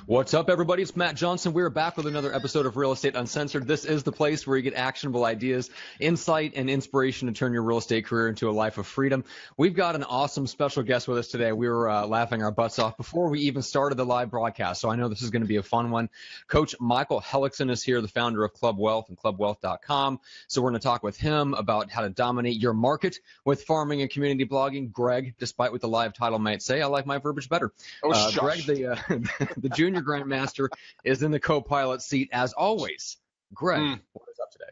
What's up, everybody? It's Matt Johnson. We're back with another episode of Real Estate Uncensored. This is the place where you get actionable ideas, insight, and inspiration to turn your real estate career into a life of freedom. We've got an awesome special guest with us today. We were laughing our butts off before we even started the live broadcast, so I know this is going to be a fun one. Coach Michael Hellickson is here, the founder of Club Wealth and clubwealth.com. So we're going to talk with him about how to dominate your market with farming and community blogging. Greg, despite what the live title might say, I like my verbiage better. Greg, the junior grandmaster, is in the co-pilot seat as always. Greg, what is up today?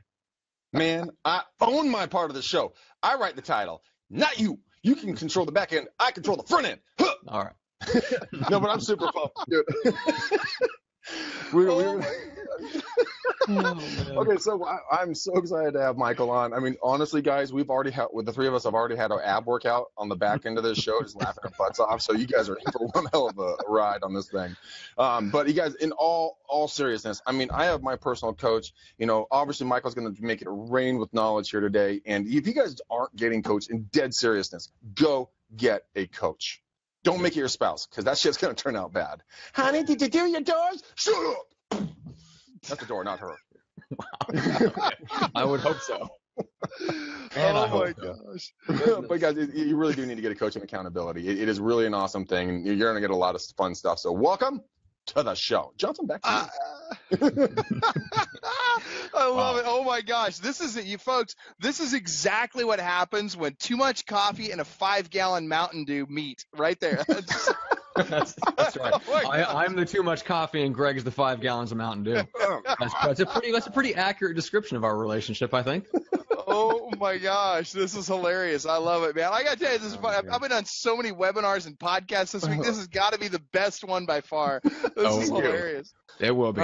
Man, I own my part of the show. I write the title, not you. You can control the back end. I control the front end. Huh. All right. No, but I'm super pumped, dude. Okay, so I'm so excited to have Michael on. I mean, honestly, guys, we've already had, with the three of us, I've already had our ab workout on the back end of this show, just laughing our butts off. So you guys are in for one hell of a ride on this thing. But you guys, in all seriousness, I mean, I have my personal coach. You know, obviously, Michael's going to make it rain with knowledge here today. And if you guys aren't getting coached in dead seriousness, go get a coach. Don't make it your spouse, because that shit's going to turn out bad. Honey, did you do your doors? Shut up. That's the door, not her. I would hope so. And oh my gosh. But guys, you really do need to get a coach in accountability. It is really an awesome thing, and you're going to get a lot of fun stuff. So welcome to the show. Johnson, back to you. I love it. Oh my gosh. This is it, you folks. This is exactly what happens when too much coffee and a 5-gallon Mountain Dew meet right there. That's right. Oh, I'm the too much coffee, and Greg's the 5 gallons of Mountain Dew. That's a pretty accurate description of our relationship, I think. Oh my gosh, this is hilarious. I love it, man. I got to tell you, this is fun. I've been on so many webinars and podcasts this week. This has got to be the best one by far. This is hilarious. It will be.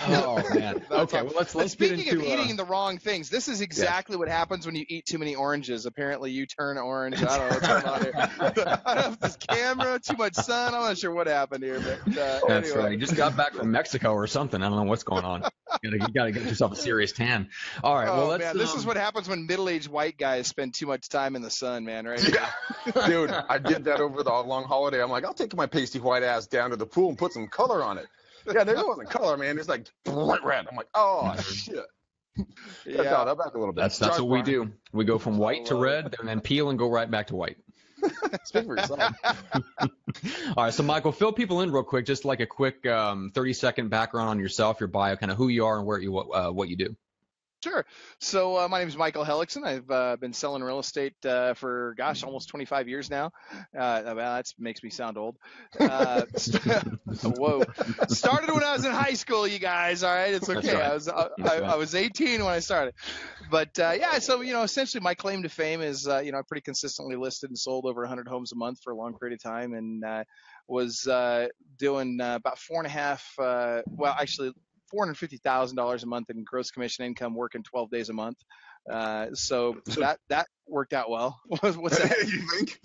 Oh man. Okay, well let's speaking get into, of eating the wrong things, this is exactly what happens when you eat too many oranges. Apparently you turn orange. I don't know what's going on here. I don't know if this camera, too much sun. I'm not sure what happened here, but that's anyway. right. You just got back from Mexico or something. I don't know what's going on. You gotta get yourself a serious tan. All right. Well, man, this is what happens when middle-aged white guys spend too much time in the sun, man. Right? Yeah. Dude, I did that over the long holiday. I'm like, I'll take my pasty white ass down to the pool and put some color on it. Yeah, there wasn't color, man. It's like bright red. I'm like, oh shit. Yeah, back a little bit. That's what we do. We go from white to red, and then peel and go right back to white. Speak for yourself. All right, so Michael, fill people in real quick, just like a quick 30-second background on yourself, your bio, kind of who you are and what you do. Sure. So my name is Michael Hellickson. I've been selling real estate for, almost 25 years now. That makes me sound old. Whoa. Started when I was in high school, you guys. All right. It's okay. Right. I was 18 when I started. But, so, essentially my claim to fame is, I pretty consistently listed and sold over 100 homes a month for a long period of time, and was doing about $450,000 a month in gross commission income, working 12 days a month. So that worked out well. What's that? You think?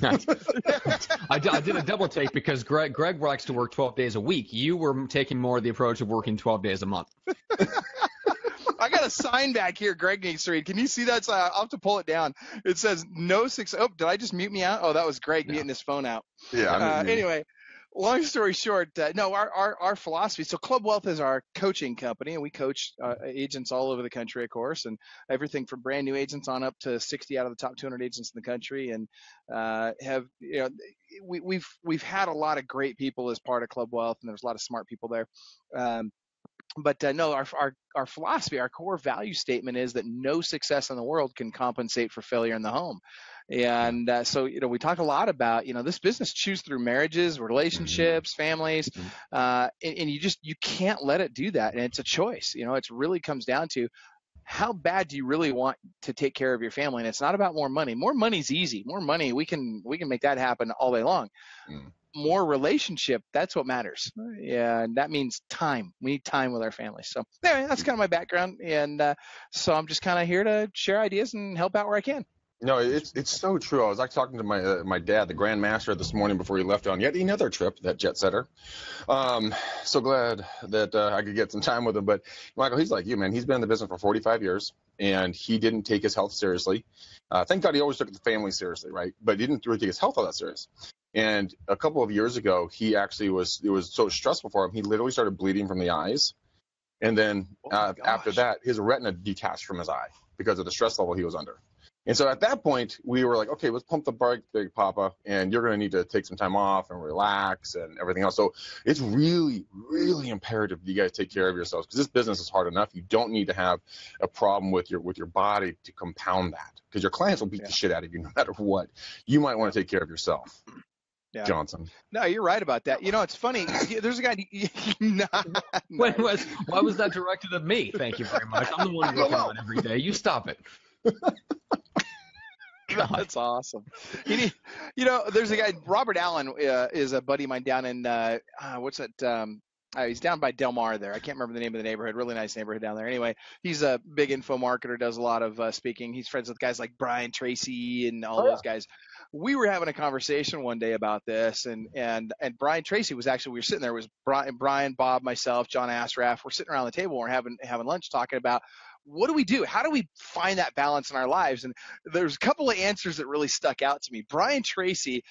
I did a double take because Greg likes to work 12 days a week. You were taking more of the approach of working 12 days a month. I got a sign back here Greg needs to read. Can you see that? So I'll have to pull it down. It says no success. Oh, did I just mute me out? Oh, that was Greg muting his phone out. Yeah. Anyway. Long story short, our philosophy. So Club Wealth is our coaching company, and we coach agents all over the country, of course, and everything from brand new agents on up to 60 out of the top 200 agents in the country. And we've had a lot of great people as part of Club Wealth, and there's a lot of smart people there. But our philosophy, our core value statement is that no success in the world can compensate for failure in the home. And so we talk a lot about, this business chews through marriages, relationships, families, and you can't let it do that. And it's a choice. It really comes down to how bad do you really want to take care of your family? And it's not about more money. More money's easy. More money, we can make that happen all day long. More relationship, that's what matters. Yeah, and that means time. We need time with our families. So anyway, that's kind of my background. And so I'm just kind of here to share ideas and help out where I can. No, it's so true. I was actually talking to my dad, the Grand Master, this morning before he left on yet another trip, that jet setter. So glad that I could get some time with him. But Michael, he's like you, man. He's been in the business for 45 years, and he didn't take his health seriously. Thank God he always took the family seriously, right? But he didn't really take his health all that serious. And a couple of years ago, it was so stressful for him, he literally started bleeding from the eyes. And then Oh my after gosh. that, his retina detached from his eye because of the stress level he was under. And so at that point, we were like, okay, let's pump the brake, Big Papa, and you're going to need to take some time off and relax and everything else. So it's really, really imperative that you guys take care of yourselves, because this business is hard enough. You don't need to have a problem with your body to compound that, because your clients will beat the shit out of you no matter what. You might want to take care of yourself. Yeah. Johnson. No, you're right about that. You know, it's funny. There's a guy. Why was that directed at me? Thank you very much. I'm the one working on it every day. You stop it. That's awesome. There's a guy, Robert Allen, is a buddy of mine down in what's that? He's down by Del Mar there. I can't remember the name of the neighborhood. Really nice neighborhood down there. Anyway, he's a big info marketer, does a lot of speaking. He's friends with guys like Brian Tracy and all those guys. We were having a conversation one day about this, and Brian Tracy was actually, we were sitting there. It was Brian, Bob, myself, John Asraf. We're sitting around the table. And we're having lunch talking about, what do we do? How do we find that balance in our lives? And there's a couple of answers that really stuck out to me. Brian Tracy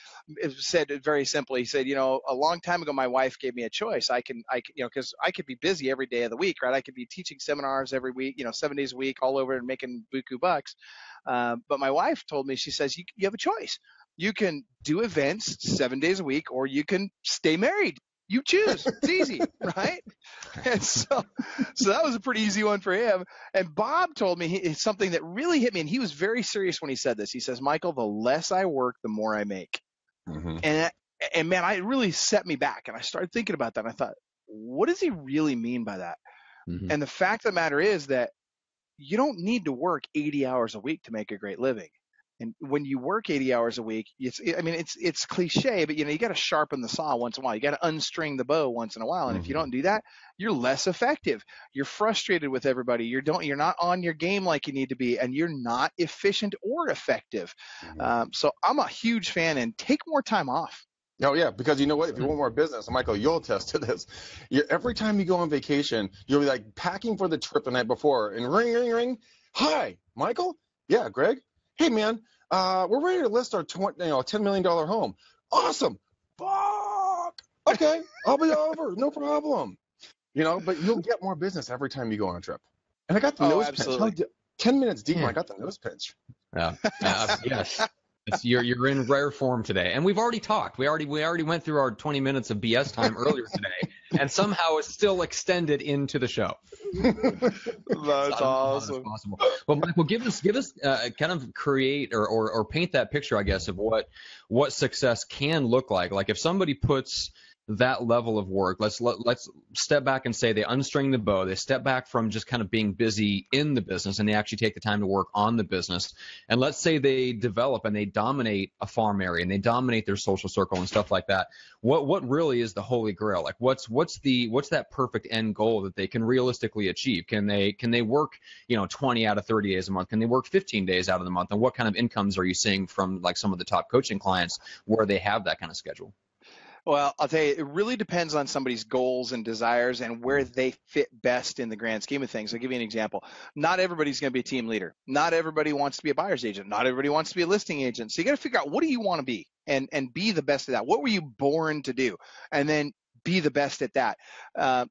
said it very simply. He said, a long time ago, my wife gave me a choice. I can, because I could be busy every day of the week, right? I could be teaching seminars every week, 7 days a week, all over and making buku bucks. But my wife told me, she says, you have a choice. You can do events 7 days a week, or you can stay married. You choose. It's easy, right? And so that was a pretty easy one for him. And Bob told me something that really hit me, and he was very serious when he said this. He says, Michael, the less I work, the more I make. Mm-hmm. And man, it really set me back. And I started thinking about that. And I thought, what does he really mean by that? Mm-hmm. And the fact of the matter is that you don't need to work 80 hours a week to make a great living. And when you work 80 hours a week, it's cliche, but you got to sharpen the saw once in a while. You got to unstring the bow once in a while. And if you don't do that, you're less effective. You're frustrated with everybody. You're not on your game like you need to be, and you're not efficient or effective. So I'm a huge fan, and take more time off. Oh, yeah, because you know what? If you want more business, Michael, you'll attest to this. Every time you go on vacation, you'll be like packing for the trip the night before, and ring, ring, ring. Hi, Michael? Yeah, Greg? Hey, man, we're ready to list our $10 million home. Awesome. Fuck. Okay, I'll be over. No problem. But you'll get more business every time you go on a trip. And I got the nose pinch. 10 minutes deep, I got the nose pinch. Yeah. Yes. You're in rare form today, and we've already talked. We already went through our 20 minutes of BS time earlier today, and somehow it's still extended into the show. That's awesome. Well, Michael, give us kind of create or paint that picture, I guess, of what success can look like. Like if somebody puts that level of work, let's step back and say they unstring the bow. They step back from just kind of being busy in the business, and they actually take the time to work on the business. And let's say they develop and they dominate a farm area and they dominate their social circle and stuff like that. What really is the holy grail? Like what's that perfect end goal that they can realistically achieve? Can they work 20 out of 30 days a month? Can they work 15 days out of the month? And what kind of incomes are you seeing from like some of the top coaching clients where they have that kind of schedule? Well, I'll tell you, it really depends on somebody's goals and desires and where they fit best in the grand scheme of things. I'll give you an example. Not everybody's going to be a team leader. Not everybody wants to be a buyer's agent. Not everybody wants to be a listing agent. So you got to figure out, what do you want to be and be the best at that? What were you born to do? And then be the best at that.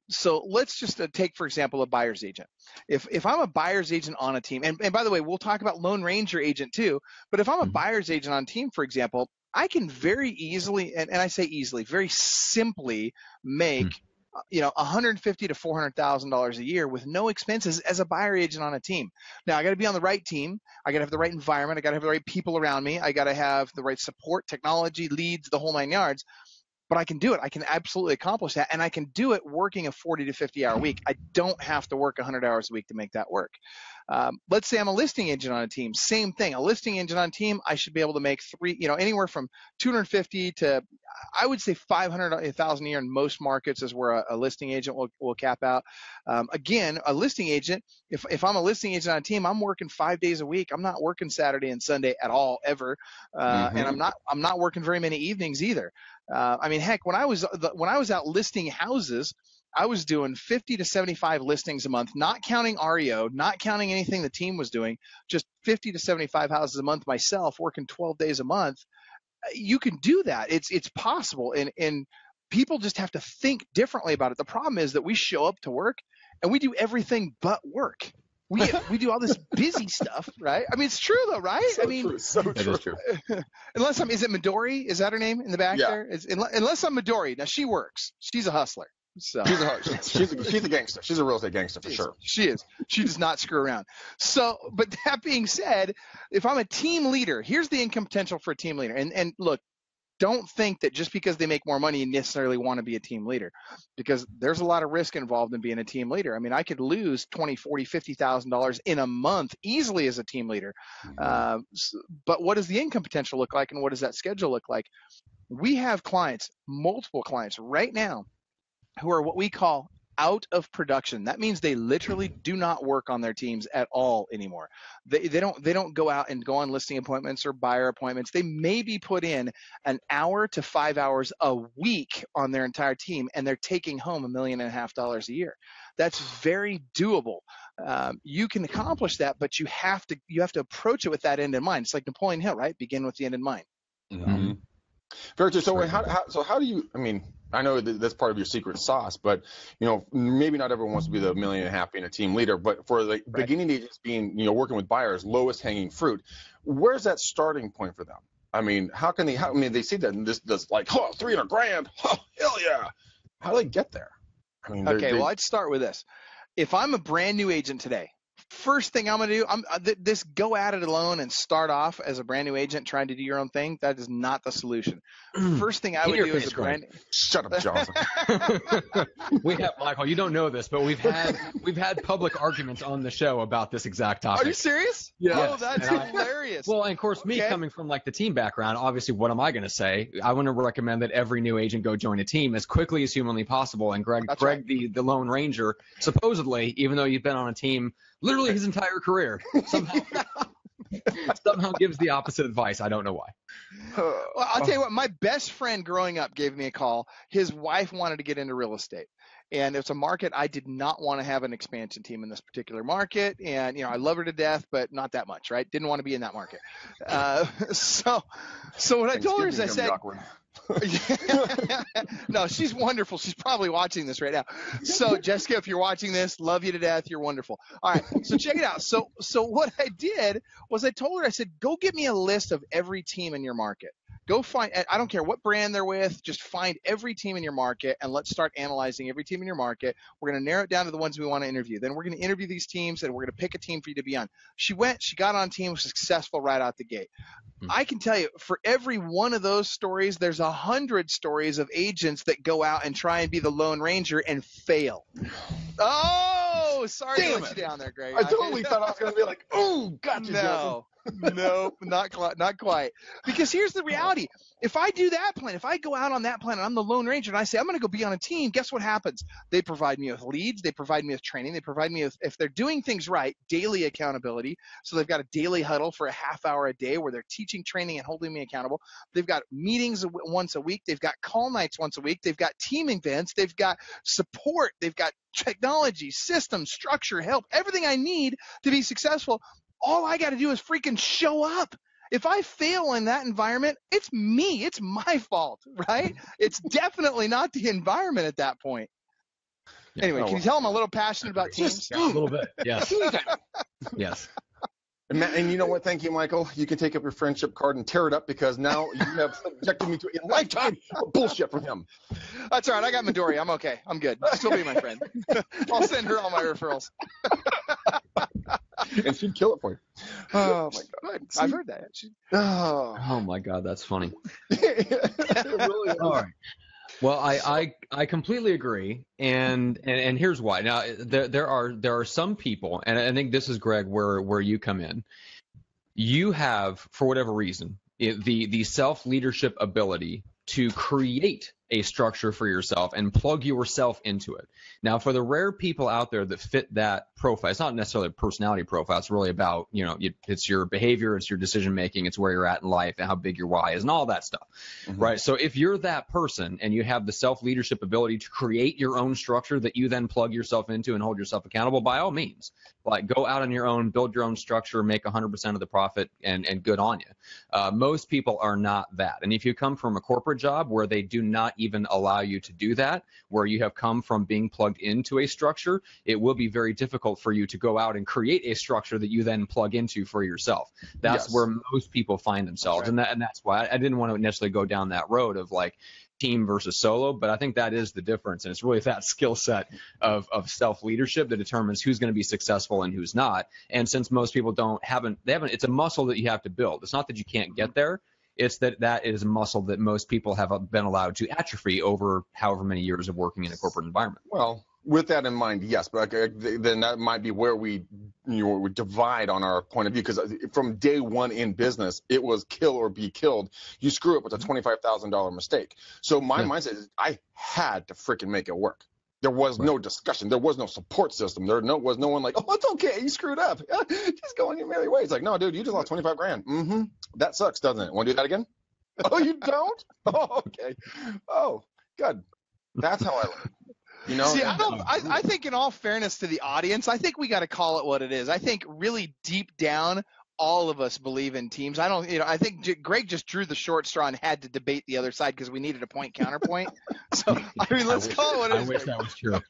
So let's just take, for example, a buyer's agent. If I'm a buyer's agent on a team, and by the way, we'll talk about Lone Ranger agent too, but if I'm a buyer's agent on a team, for example, I can very easily, and I say easily, very simply make, $150,000 to $400,000 a year with no expenses as a buyer agent on a team. Now I got to be on the right team. I got to have the right environment. I got to have the right people around me. I got to have the right support, technology, leads, the whole 9 yards. But I can do it. I can absolutely accomplish that. And I can do it working a 40 to 50 hour week. I don't have to work 100 hours a week to make that work. Let's say I'm a listing agent on a team. Same thing. A listing agent on a team, I should be able to make anywhere from 250 to, I would say 500,000 a year in most markets is where a listing agent will cap out. Again, a listing agent, if I'm a listing agent on a team, I'm working 5 days a week. I'm not working Saturday and Sunday at all, ever. And I'm not working very many evenings either. Heck, when I was out listing houses, I was doing 50 to 75 listings a month, not counting REO, not counting anything the team was doing, just 50 to 75 houses a month myself, working 12 days a month. you can do that. It's possible, and people just have to think differently about it. The problem is that we show up to work and we do everything but work. We do all this busy stuff, right? I mean, it's true though, right? So true. So That true. is true. Unless is it Midori? Is that her name in the back Yeah. there? Unless I'm Midori. Now she works. She's a hustler. So She's a gangster. She's a real estate gangster for sure. she is. She does not screw around. So, but that being said, if I'm a team leader, here's the income potential for a team leader. And look, don't think that just because they make more money, you necessarily want to be a team leader, because there's a lot of risk involved in being a team leader. I mean, I could lose $20,000, $40,000, $50,000 in a month easily as a team leader. But what does the income potential look like, and what does that schedule look like? We have clients, multiple clients right now, who are what we call out of production. That means they literally do not work on their teams at all anymore. They don't go out and go on listing appointments or buyer appointments. They maybe put in an hour to 5 hours a week on their entire team, and they're taking home $1.5 million a year. That's very doable. You can accomplish that, but you have to approach it with that end in mind. It's like Napoleon Hill, right? Begin with the end in mind. Mm-hmm. Very true. So how do you? I mean, I know that's part of your secret sauce, but maybe not everyone wants to be the $1.5 million being a team leader. But for the beginning agents being, working with buyers, lowest hanging fruit, where's that starting point for them? I mean, how can they? I mean, they see that and this like, oh, $300,000, oh, hell yeah. How do they get there? I mean, well, I'd start with this. If I'm a brand new agent today, first thing I'm going to do, this go at it alone and start off as a brand new agent trying to do your own thing. That is not the solution. First thing I would do as a brand. Shut up, Johnson. We have, Michael, you don't know this, but we've had public arguments on the show about this exact topic. Are you serious? Yeah. Oh, that's hilarious. Well, and of course, me coming from like the team background, obviously, what am I going to say? I want to recommend that every new agent go join a team as quickly as humanly possible. And Greg, right. the Lone Ranger, supposedly, even though you've been on a team literally his entire career, somehow gives the opposite advice. I don't know why. Well, I'll tell you what, my best friend growing up gave me a call. His wife wanted to get into real estate, and it's a market I did not want to have an expansion team in this particular market. And, I love her to death, but not that much, right? Didn't want to be in that market. So what I told her is I said, no, she's wonderful. She's probably watching this right now. So Jessica, if you're watching this, love you to death. You're wonderful. All right. So check it out. So what I did was I told her, I said, go get me a list of every team in your market. Go find, I don't care what brand they're with, just find every team in your market and let's start analyzing every team in your market. We're going to narrow it down to the ones we want to interview. Then we're going to interview these teams and we're going to pick a team for you to be on. She got on team, was successful right out the gate. I can tell you, for every one of those stories, there's 100 stories of agents that go out and try and be the Lone Ranger and fail. Oh, sorry to let you down there, Greg. I totally thought I was going to be like, oh, gotcha, Johnson. No, not quite. Because here's the reality. If I do that plan, if I go out on that plan and I'm the Lone Ranger and I say, I'm going to go be on a team, guess what happens? They provide me with leads. They provide me with training. They provide me with, if they're doing things right, daily accountability. So they've got a daily huddle for a half hour a day where they're teaching, training, and holding me accountable. They've got meetings once a week. They've got call nights once a week. They've got team events. They've got support. They've got technology, systems, structure, help, everything I need to be successful. All I got to do is freaking show up. If I fail in that environment, it's me. It's my fault, right? It's definitely not the environment at that point. Anyway, can you tell I'm a little passionate about teams? Yeah, a little bit, yes. Yes. And you know what? Thank you, Michael. You can take up your friendship card and tear it up because now you have subjected me to a lifetime of bullshit from him. That's all right. I got Midori. I'm okay. I'm good. Still be my friend. I'll send her all my referrals. And she'd kill it for you. Oh, my God. I've heard that. Oh, my God. That's funny. It really is. All right. Well, I completely agree, and here's why. Now there are some people, and I think this is, Greg, where you come in. You have, for whatever reason, the self-leadership ability to create a structure for yourself and plug yourself into it. Now, for the rare people out there that fit that profile, it's not necessarily a personality profile. It's really about, it's your behavior, it's your decision making, it's where you're at in life and how big your why is and all that stuff, right? So if you're that person and you have the self-leadership ability to create your own structure that you then plug yourself into and hold yourself accountable, by all means, Like, go out on your own, build your own structure, make 100% of the profit, and good on you. Most people are not that. And if you come from a corporate job where they do not even allow you to do that, where you have come from being plugged into a structure, it will be very difficult for you to go out and create a structure that you then plug into for yourself. That's where most people find themselves. Right. And that's why I didn't want to necessarily go down that road of like team versus solo, but I think that is the difference. And it's really that skill set of self-leadership that determines who's going to be successful and who's not. And since most people haven't, it's a muscle that you have to build. It's not that you can't get there. It's that is a muscle that most people have been allowed to atrophy over however many years of working in a corporate environment. Well, with that in mind, yes, but then that might be where we divide on our point of view, because from day one in business, it was kill or be killed. You screw up with a $25,000 mistake. So my mindset is I had to freaking make it work. There was no discussion. There was no support system. There was no one like, oh, it's okay, you screwed up. Just go on your merry way. It's like, no, dude, you just lost 25 grand. Mm-hmm. That sucks, doesn't it? Want to do that again? Oh, you don't? Oh, okay. Oh, good. That's how I learn. You know, see, I think in all fairness to the audience, I think we got to call it what it is. I think really deep down, all of us believe in teams. I think Greg just drew the short straw and had to debate the other side because we needed a point counterpoint. So, I mean, let's call it what it is. I wish that was true.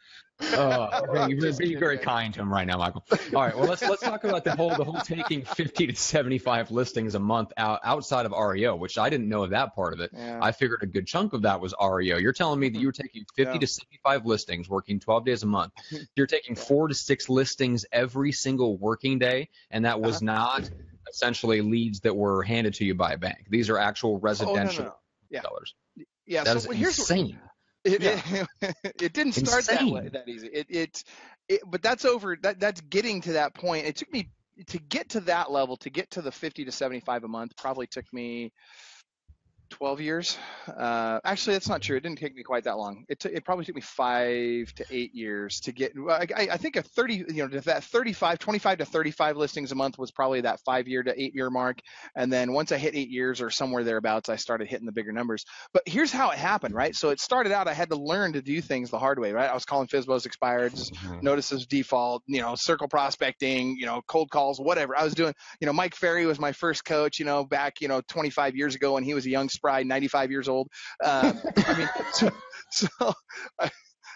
You're being very kind to him right now, Michael. All right, well, let's talk about the whole taking 50 to 75 listings a month outside of REO, which I didn't know that part of it. Yeah. I figured a good chunk of that was REO. You're telling me that you were taking 50 to 75 listings, working 12 days a month. You're taking 4 to 6 listings every single working day, and that was not essentially leads that were handed to you by a bank. These are actual residential sellers. Yeah, that is insane. It didn't start that easy. But that's getting to that point. It took me to get to that level, to get to the 50 to 75 a month, probably took me 12 years. Actually, that's not true. It didn't take me quite that long. It probably took me 5 to 8 years to get. I think a 30, that 25 to 35 listings a month was probably that 5-year to 8-year mark. And then once I hit 8 years or somewhere thereabouts, I started hitting the bigger numbers. But here's how it happened, right? So it started out, I had to learn to do things the hard way, right? I was calling FSBOs expired, notices default, circle prospecting, cold calls, whatever I was doing. Mike Ferry was my first coach, back, 25 years ago when he was a young spry, 95 years old.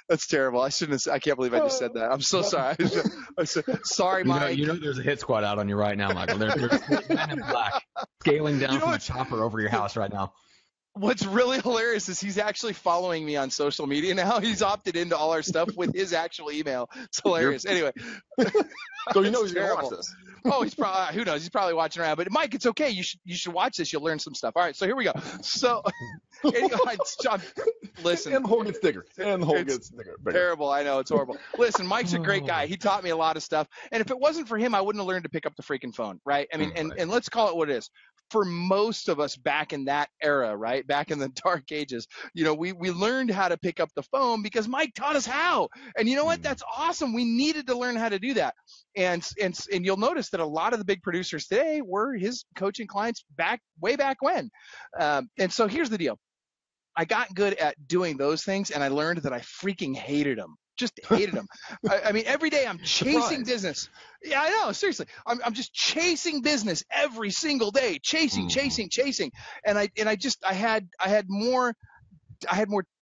That's terrible. I can't believe I just said that. I'm so sorry. Sorry, Mike. There's a hit squad out on you right now, Michael. There's men in black scaling down from a chopper over your house right now. What's really hilarious is he's actually following me on social media now. He's opted into all our stuff with his actual email. It's hilarious. Anyway. So he's going to watch this. Oh, he's probably, who knows? He's probably watching around. But Mike, it's okay. You should watch this. You'll learn some stuff. All right, so here we go. So, anyway, John, listen. And the hole gets bigger. Terrible. I know. It's horrible. Listen, Mike's a great guy. He taught me a lot of stuff. And if it wasn't for him, I wouldn't have learned to pick up the freaking phone, right? I mean, and let's call it what it is. For most of us back in that era, right, back in the dark ages, we learned how to pick up the phone because Mike taught us how. And you know what? That's awesome. We needed to learn how to do that. And you'll notice that a lot of the big producers today were his coaching clients way back when. And so here's the deal. I got good at doing those things, and I learned that I freaking hated them. Just hated them. I mean, every day I'm chasing business. Yeah, I know. Seriously, I'm just chasing business every single day, chasing. And I had more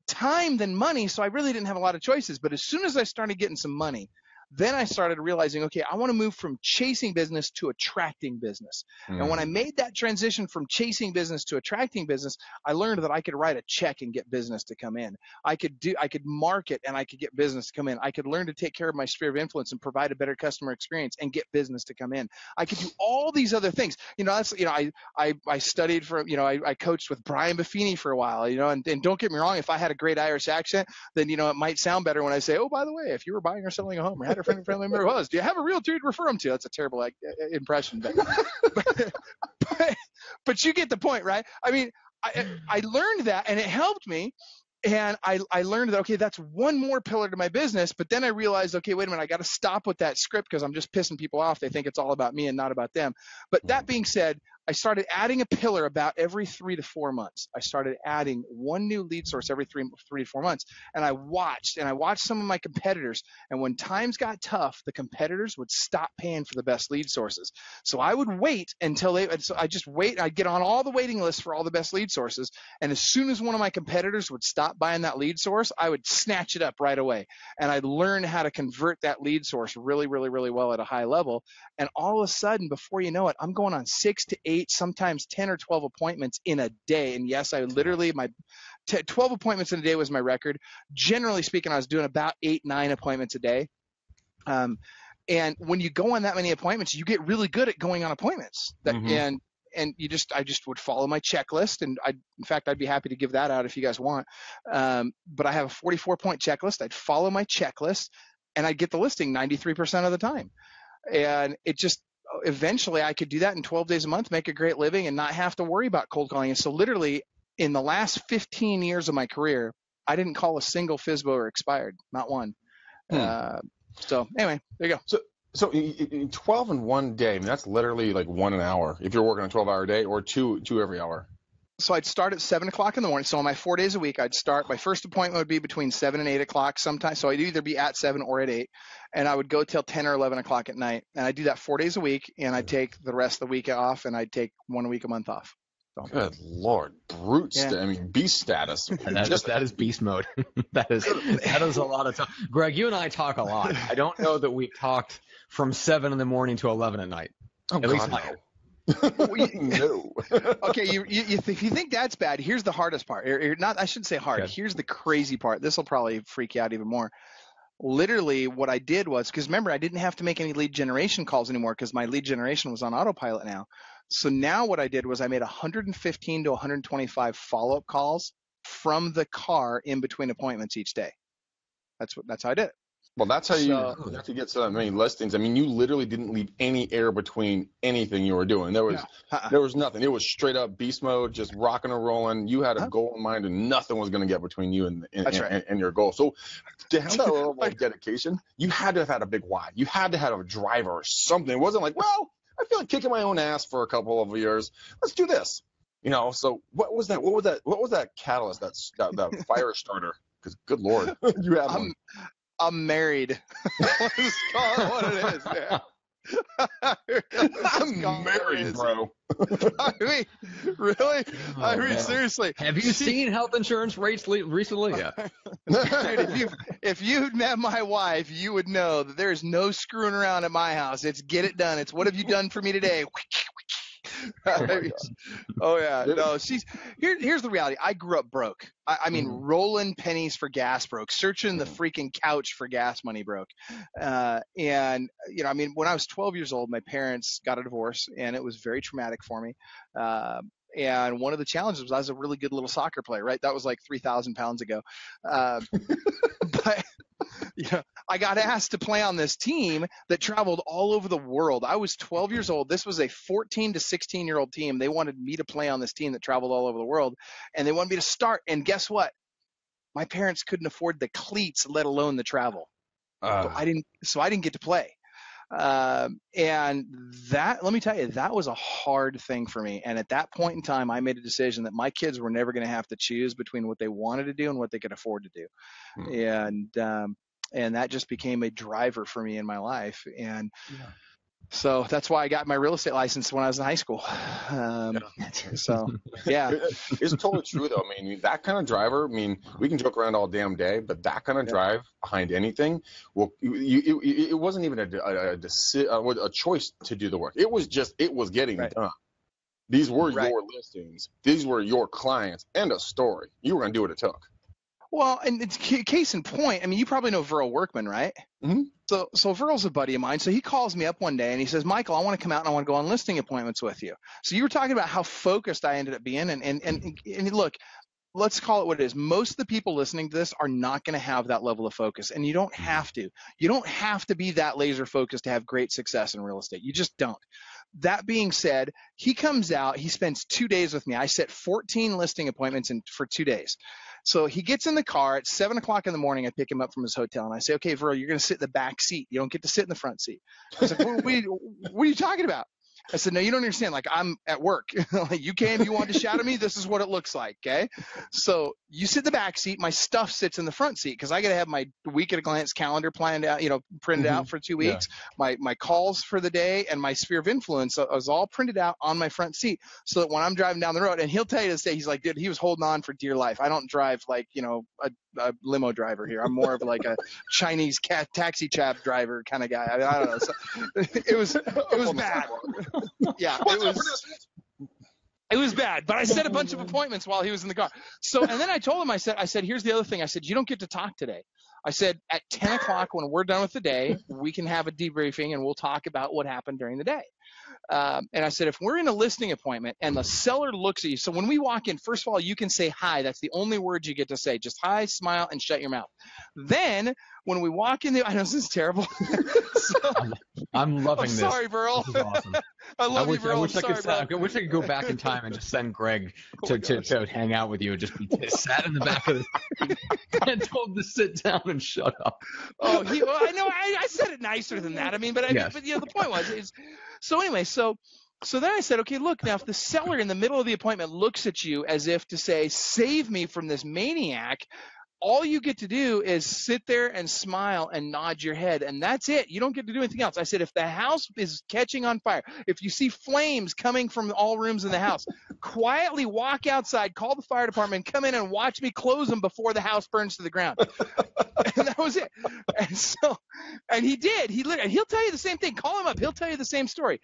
time than money, so I really didn't have a lot of choices. But as soon as I started getting some money, then I started realizing, okay, I want to move from chasing business to attracting business. And when I made that transition from chasing business to attracting business, I learned that I could write a check and get business to come in. I could market and I could get business to come in. I could learn to take care of my sphere of influence and provide a better customer experience and get business to come in. I could do all these other things. I studied for, I coached with Brian Buffini for a while, and don't get me wrong, if I had a great Irish accent, then, it might sound better when I say, oh, by the way, if you were buying or selling a home or had a friend or family member was, do you have a realtor to refer them to? That's a terrible impression, but you get the point, right? I mean, I learned that, and it helped me. And I learned that, okay, that's one more pillar to my business. But then I realized, okay, wait a minute, I got to stop with that script because I'm just pissing people off. They think it's all about me and not about them. But that being said, I started adding a pillar about every 3 to 4 months. I started adding one new lead source every 3 to 4 months. And I watched some of my competitors. And when times got tough, the competitors would stop paying for the best lead sources. So I would wait until I just wait. I'd get on all the waiting lists for all the best lead sources. And as soon as one of my competitors would stop buying that lead source, I would snatch it up right away. And I'd learn how to convert that lead source really, really, really well at a high level. And all of a sudden, before you know it, I'm going on 6 to 8, sometimes 10 or 12 appointments in a day. And yes, I literally, 12 appointments in a day was my record. Generally speaking, I was doing about 8, 9 appointments a day. And when you go on that many appointments, you get really good at going on appointments. And I just would follow my checklist. And in fact, I'd be happy to give that out if you guys want. But I have a 44-point checklist. I'd follow my checklist and I'd get the listing 93% of the time. And it just, eventually I could do that in 12 days a month, make a great living and not have to worry about cold calling. And so literally in the last 15 years of my career, I didn't call a single FSBO or expired, not one. So anyway, there you go. So 12 in one day, I mean, that's literally like 1 an hour if you're working a 12-hour day, or two every hour. So I'd start at 7 o'clock in the morning. So on my 4 days a week, I'd start, my first appointment would be between 7 and 8 o'clock sometimes. So I'd either be at 7 or at 8, and I would go till 10 or 11 o'clock at night. And I do that 4 days a week, and I'd take the rest of the week off, and I'd take 1 week a month off. So. Good Lord, brute! Yeah. I mean, beast status. That is beast mode. that is a lot of time. Greg, you and I talk a lot. I don't know that we've talked from 7 in the morning to 11 at night. At least no. No. Okay, you think that's bad. Here's the hardest part. I shouldn't say hard. Okay. Here's the crazy part. This will probably freak you out even more. Literally, what I did was, because remember, I didn't have to make any lead generation calls anymore because my lead generation was on autopilot now. So now what I did was I made 115 to 125 follow-up calls from the car in between appointments each day. That's how I did it. Well, that's how you get so many listings. I mean, you literally didn't leave any air between anything you were doing. There was nothing. It was straight up beast mode, just rocking and rolling. You had a goal in mind, and nothing was going to get between you and your goal. So to have that level of dedication, you had to have had a big why. You had to have a driver or something. It wasn't like, well, I feel like kicking my own ass for a couple of years. Let's do this. So what was that? What was that catalyst? That fire starter? Because good Lord, you had one. I'm married. Let's call it what it is, man. I'm married, bro. I mean, really? I mean, seriously. Have you seen health insurance rates recently? Yeah. Dude, if you'd met my wife, you would know that there's no screwing around at my house. It's get it done. It's what have you done for me today? Oh yeah, no. Here's the reality. I grew up broke. I mean, rolling pennies for gas broke, searching the freaking couch for gas money broke. And I mean, when I was 12 years old, my parents got a divorce, and it was very traumatic for me. And one of the challenges was I was a really good little soccer player, right? That was like 3,000 pounds ago. But I got asked to play on this team that traveled all over the world. I was 12 years old. This was a 14 to 16-year-old team. They wanted me to play on this team that traveled all over the world, and they wanted me to start. And guess what? My parents couldn't afford the cleats, let alone the travel. So I didn't get to play. And that, let me tell you, that was a hard thing for me. And at that point in time, I made a decision that my kids were never going to have to choose between what they wanted to do and what they could afford to do. And that just became a driver for me in my life. And so that's why I got my real estate license when I was in high school. So yeah, it's totally true though. I mean, that kind of driver, I mean, we can joke around all damn day, but that kind of drive behind anything, it wasn't even a choice to do the work. It was getting done. These were your listings. These were your clients, and a story. You were going to do what it took. Well, and it's case in point. I mean, you probably know Verl Workman, right? Mm-hmm. So Verl's a buddy of mine. So he calls me up one day and he says, Michael, I want to come out and I want to go on listing appointments with you. So you were talking about how focused I ended up being. And look, let's call it what it is. Most of the people listening to this are not going to have that level of focus, and you don't have to. You don't have to be that laser focused to have great success in real estate. You just don't. That being said, he comes out, he spends 2 days with me. I set 14 listing appointments for 2 days. So he gets in the car at 7 o'clock in the morning. I pick him up from his hotel and I say, okay, Verl, you're going to sit in the back seat. You don't get to sit in the front seat. I said, what are you talking about? I said, no, you don't understand. Like, I'm at work. Like, you came, you wanted to shout at me. This is what it looks like. Okay. So you sit in the back seat. My stuff sits in the front seat because I got to have my week at a glance calendar planned out, printed out for 2 weeks. Yeah. My calls for the day and my sphere of influence was all printed out on my front seat so that when I'm driving down the road, and he'll tell you this day, he's like, dude, he was holding on for dear life. I don't drive like, a limo driver here. I'm more of like a Chinese taxi cab driver kind of guy. I mean, I don't know. So, it was bad. Yeah, it was bad. But I set a bunch of appointments while he was in the car. So, and then I told him, I said, here's the other thing. I said, you don't get to talk today. I said, at 10 o'clock when we're done with the day, we can have a debriefing and we'll talk about what happened during the day. And I said, if we're in a listing appointment and the seller looks at you, so when we walk in, first of all, you can say hi. That's the only word you get to say. Just hi, smile, and shut your mouth. Then when we walk in, I know this is terrible. I'm loving this. Sorry, Burl. This is awesome. I love you, Burl. I wish I could go back in time and just send Greg to hang out with you and just be sat in the back of the and told to sit down and shut up. Oh, I know. I said it nicer than that. I mean, but the point was, so anyway, so then I said, okay, look, now if the seller in the middle of the appointment looks at you as if to say, save me from this maniac, all you get to do is sit there and smile and nod your head, and that's it. You don't get to do anything else. I said, if the house is catching on fire, if you see flames coming from all rooms in the house, quietly walk outside, call the fire department, come in and watch me close them before the house burns to the ground. And that was it. And he did. He'll tell you the same thing. Call him up. He'll tell you the same story.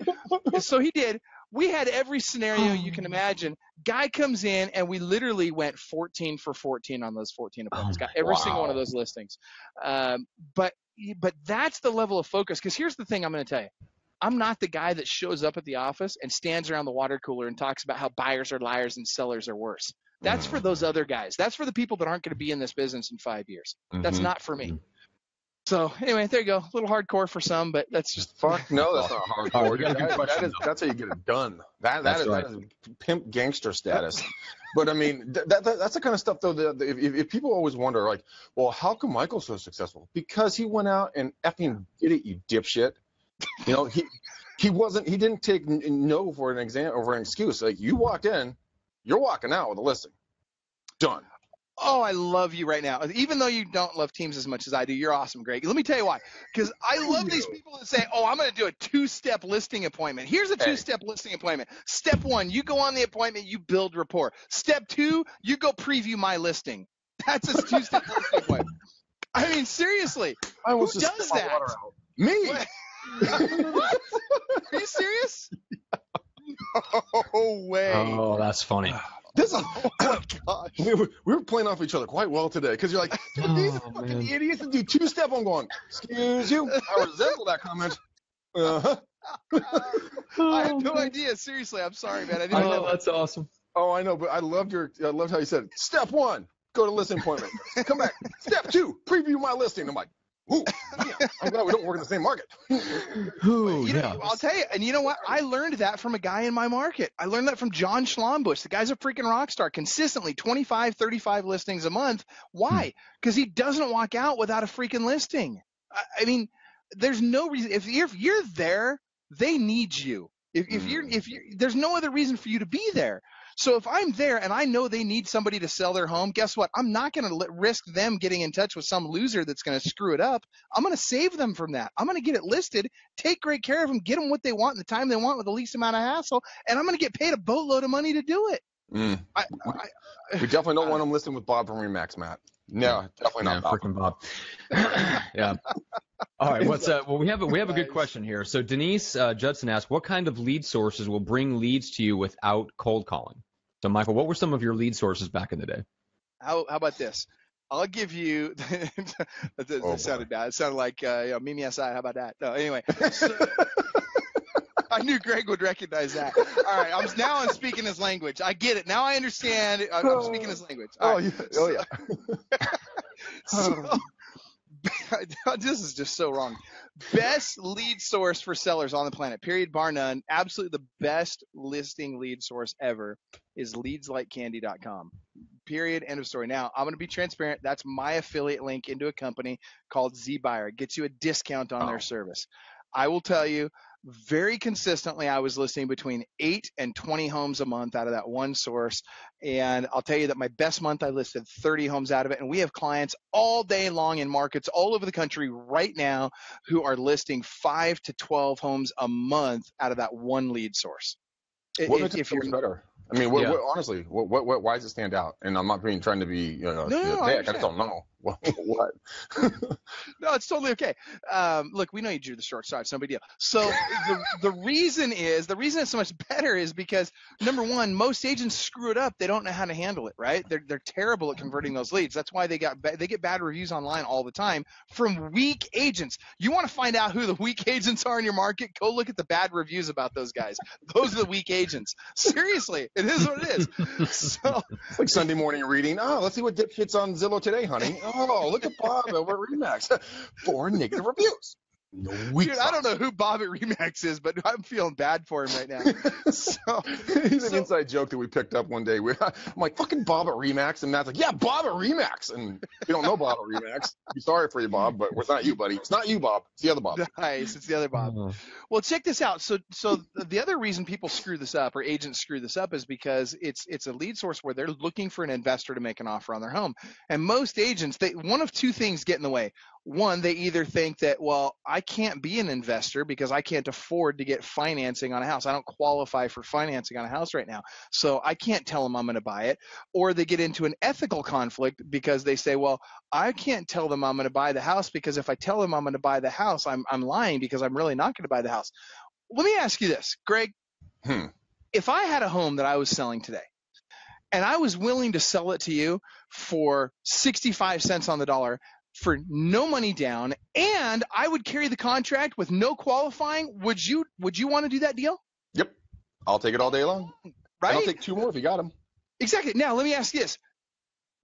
So he did. We had every scenario you can imagine. Guy comes in, and we literally went 14 for 14 on those 14 appointments. Got every single one of those listings. But that's the level of focus. Because here's the thing I'm going to tell you. I'm not the guy that shows up at the office and stands around the water cooler and talks about how buyers are liars and sellers are worse. That's for those other guys. That's for the people that aren't going to be in this business in 5 years. That's not for me. So anyway, there you go. A little hardcore for some, but that's just fuck. No, that's not hardcore. That's how you get it done. That is pimp gangster status. But I mean, that's the kind of stuff though. If people always wonder, like, well, how come Michael's so successful? Because he went out and effing did it, you dipshit. He didn't take no for an exam or an excuse. Like, you walked in, you're walking out with a listing. Done. Oh, I love you right now. Even though you don't love teams as much as I do, you're awesome, Greg. Let me tell you why. Because I love these people that say, oh, I'm going to do a 2-step listing appointment. Here's a 2-step listing appointment. Step 1, you go on the appointment, you build rapport. Step 2, you go preview my listing. That's a 2-step listing appointment. I mean, seriously, who does that? Me. What? Are you serious? No way. Oh, that's funny. This is, oh my gosh. We were playing off each other quite well today because you're like, these fucking idiots that do 2-step. I'm going, excuse you. I resemble that comment. I had no idea. Seriously, I'm sorry, man. I didn't know. That's awesome. Oh, I know, but I loved how you said, step 1, go to listing appointment. Come back. Step 2, preview my listing. I'm like, ooh, I'm glad we don't work in the same market. I'll tell you, and you know what? I learned that from a guy in my market. I learned that from John Schlombusch. The guy's a freaking rock star, consistently 25, 35 listings a month. Why? Because he doesn't walk out without a freaking listing. I mean, there's no reason. If you're there, they need you. If you're, there's no other reason for you to be there. So if I'm there and I know they need somebody to sell their home, guess what? I'm not going to risk them getting in touch with some loser that's going to screw it up. I'm going to save them from that. I'm going to get it listed, take great care of them, get them what they want in the time they want with the least amount of hassle, and I'm going to get paid a boatload of money to do it. We definitely don't want them listed with Bob from Remax, Matt. No, definitely not freaking Bob. Yeah. All right. Well, we have a good question here. So Denise Judson asked, what kind of lead sources will bring leads to you without cold calling? So Michael, what were some of your lead sources back in the day? How about this? I'll give you. That sounded bad. It sounded like Mimi Asai. How about that? No. Anyway. I knew Greg would recognize that. All right, I'm speaking his language. I get it. Now I understand. I'm speaking his language. All right. Yeah. So, this is just so wrong. Best lead source for sellers on the planet, period, bar none. Absolutely the best listing lead source ever is leadslikecandy.com. Period. End of story. Now, I'm going to be transparent. That's my affiliate link into a company called ZBuyer. It gets you a discount on their service. I will tell you, very consistently, I was listing between 8 and 20 homes a month out of that one source. And I'll tell you that my best month, I listed 30 homes out of it. And we have clients all day long in markets all over the country right now who are listing 5 to 12 homes a month out of that one lead source. What makes it so much better? I mean, honestly, why does it stand out? And I'm not trying to be, I just don't know. What? No, it's totally okay. Look, we know you drew the short side. It's no big deal. So the reason it's so much better is because, number one, most agents screw it up. They don't know how to handle it, right? They're terrible at converting those leads. That's why they get bad reviews online all the time from weak agents. You want to find out who the weak agents are in your market? Go look at the bad reviews about those guys. Those are the weak agents. Seriously, it is what it is. So it's like Sunday morning reading. Oh, let's see what dipshits on Zillow today, honey. Oh, look at Bob over at Remax. 4 negative reviews. No weak Dude, I don't know who Bob at Remax is, but I'm feeling bad for him right now. He's an inside joke that we picked up one day. I'm like, fucking Bob at Remax. And Matt's like, yeah, Bob at Remax. And we don't know Bob at Remax. I'm sorry for you, Bob, but it's not you, buddy. It's not you, Bob. It's the other Bob. Nice. It's the other Bob. Well, check this out. So the other reason people screw this up or agents screw this up is because it's a lead source where they're looking for an investor to make an offer on their home. And most agents, one of two things get in the way. One, they either think that, well, I can't be an investor because I can't afford to get financing on a house. I don't qualify for financing on a house right now. So I can't tell them I'm going to buy it. Or they get into an ethical conflict because they say, well, I can't tell them I'm going to buy the house because if I tell them I'm going to buy the house, I'm lying because I'm really not going to buy the house. Let me ask you this, Greg. If I had a home that I was selling today and I was willing to sell it to you for 65 cents on the dollar, for no money down, and I would carry the contract with no qualifying, would you want to do that deal? Yep. I'll take it all day long. Right? And I'll take 2 more if you got them. Exactly. Now, let me ask you this.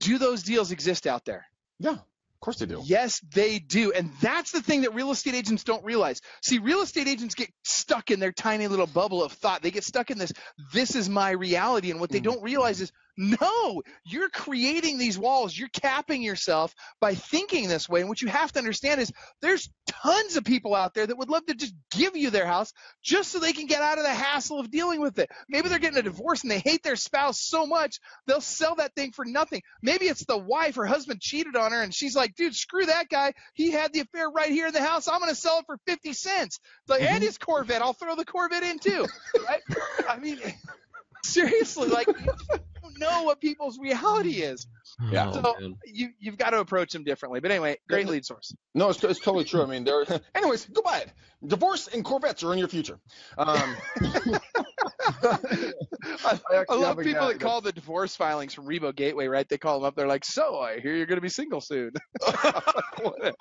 Do those deals exist out there? Yeah, of course they do. Yes, they do. And that's the thing that real estate agents don't realize. See, real estate agents get stuck in their tiny little bubble of thought. They get stuck in this is my reality. And what they don't realize is, no, you're creating these walls. You're capping yourself by thinking this way. And what you have to understand is there's tons of people out there that would love to just give you their house just so they can get out of the hassle of dealing with it. Maybe they're getting a divorce and they hate their spouse so much, they'll sell that thing for nothing. Maybe it's the wife, her husband cheated on her, and she's like, dude, screw that guy. He had the affair right here in the house. I'm going to sell it for 50 cents. Like, and his Corvette. I'll throw the Corvette in too. Right? I mean, seriously, like, you don't know what people's reality is. Yeah. So you've got to approach them differently. But anyway, great lead source. No, it's totally true. I mean, anyways, go buy it. Divorce and Corvettes are in your future. I love people that call the divorce filings from Revo Gateway, right? They call them up. They're like, so I hear you're going to be single soon. Whatever.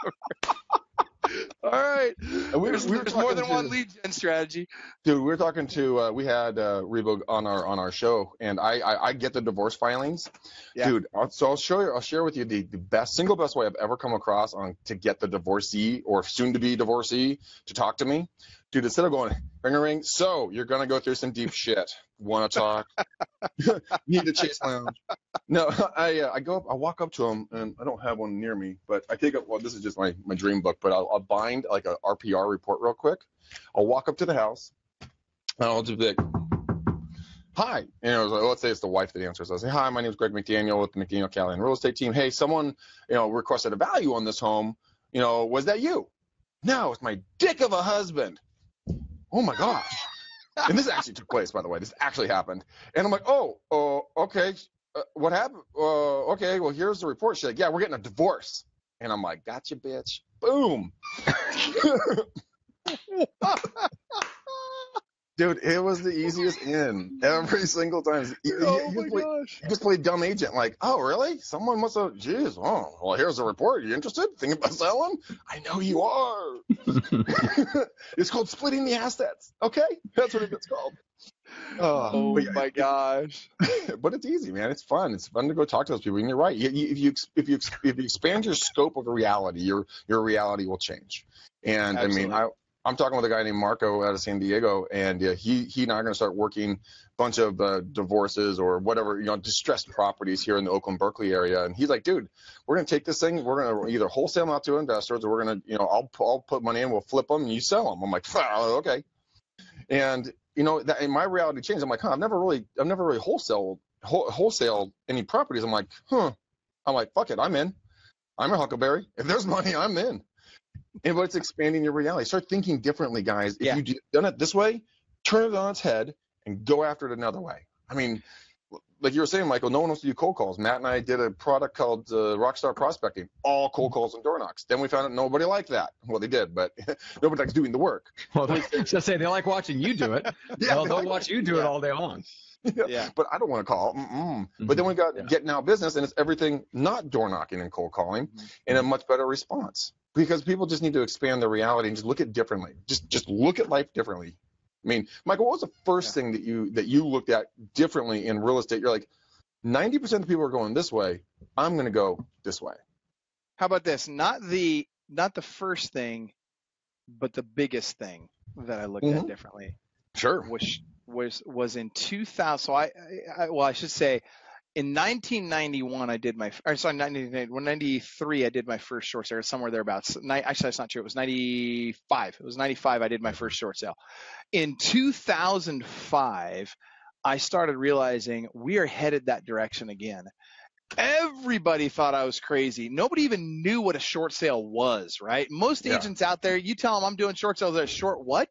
All right. There's more than one lead gen strategy. Dude, we were talking to we had Revo on our show, and I get the divorce filings. Yeah. Dude, so I'll share with you the single best way I've ever come across to get the divorcee or soon to be divorcee to talk to me. Dude, instead of going ring a ring, so you're gonna go through some deep shit. Want to talk? Need to chase lounge? No, I walk up to him, and I don't have one near me, but I take up. Well, this is just my dream book, but I'll bind like a RPR report real quick. I'll walk up to the house, and I'll just be like, hi. Let's say it's the wife that answers. I'll say, hi, my name is Greg McDaniel with the McDaniel Callahan Real Estate Team. Hey, someone requested a value on this home. Was that you? No, it's my dick of a husband. Oh my gosh. And this actually took place, by the way. This actually happened. And I'm like, okay. What happened? Okay, well, here's the report. She's like, yeah, we're getting a divorce. And I'm like, gotcha, bitch. Boom. Dude, it was the easiest in every single time. You just played dumb agent. Like, oh, really? Someone must have, geez, oh, well, here's the report. You interested? Thinking about selling? I know you are. It's called splitting the assets. Okay? That's what it's called. Oh my gosh. But it's easy, man. It's fun. It's fun to go talk to those people. And you're right. If you expand your scope of reality, your reality will change. And absolutely. I mean, I'm talking with a guy named Marco out of San Diego, and he and I are going to start working a bunch of divorces or whatever, distressed properties here in the Oakland, Berkeley area. And he's like, dude, we're going to take this thing. We're going to either wholesale them out to investors, or we're going to, I'll put money in, we'll flip them, and you sell them. I'm like, okay. And that, and my reality changed. I'm like, I've never really wholesaled any properties. I'm like, fuck it, I'm in. I'm a Huckleberry. If there's money, I'm in. And but it's expanding your reality. Start thinking differently, guys. If you've done it this way, turn it on its head and go after it another way. I mean, like you were saying, Michael, no one wants to do cold calls. Matt and I did a product called Rockstar Prospecting, all cold calls and door knocks. Then we found out nobody liked that. Well, they did, but nobody likes doing the work. Well, just say they like watching you do it. They'll watch you do it all day long. Yeah. But I don't want to call. Mm-hmm. But then we got getting out business, and it's everything not door knocking and cold calling, and a much better response. Because people just need to expand their reality and just look at it differently. Just look at life differently. I mean, Michael, what was the first thing that you looked at differently in real estate? You're like, 90% of people are going this way. I'm going to go this way. How about this? Not the first thing, but the biggest thing that I looked at differently. Sure. Was in 2000. So I should say, in 1991, I did my. Or sorry, 1993, I did my first short sale. Somewhere thereabouts. Actually, that's not true. It was 95. It was 95. I did my first short sale. In 2005, I started realizing we are headed that direction again. Everybody thought I was crazy. Nobody even knew what a short sale was, right? Most agents out there, you tell them I'm doing short sales, they're short what?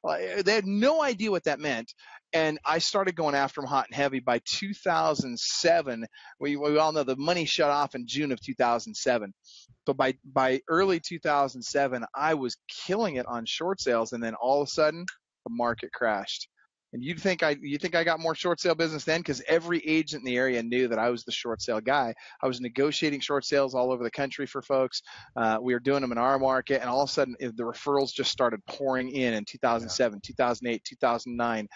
They had no idea what that meant. And I started going after them hot and heavy. By 2007, we all know the money shut off in June of 2007. So by early 2007, I was killing it on short sales, and then all of a sudden, the market crashed. And you think I got more short sale business then? Because every agent in the area knew that I was the short sale guy. I was negotiating short sales all over the country for folks. We were doing them in our market, and all of a sudden the referrals just started pouring in 2007, 2008, 2009,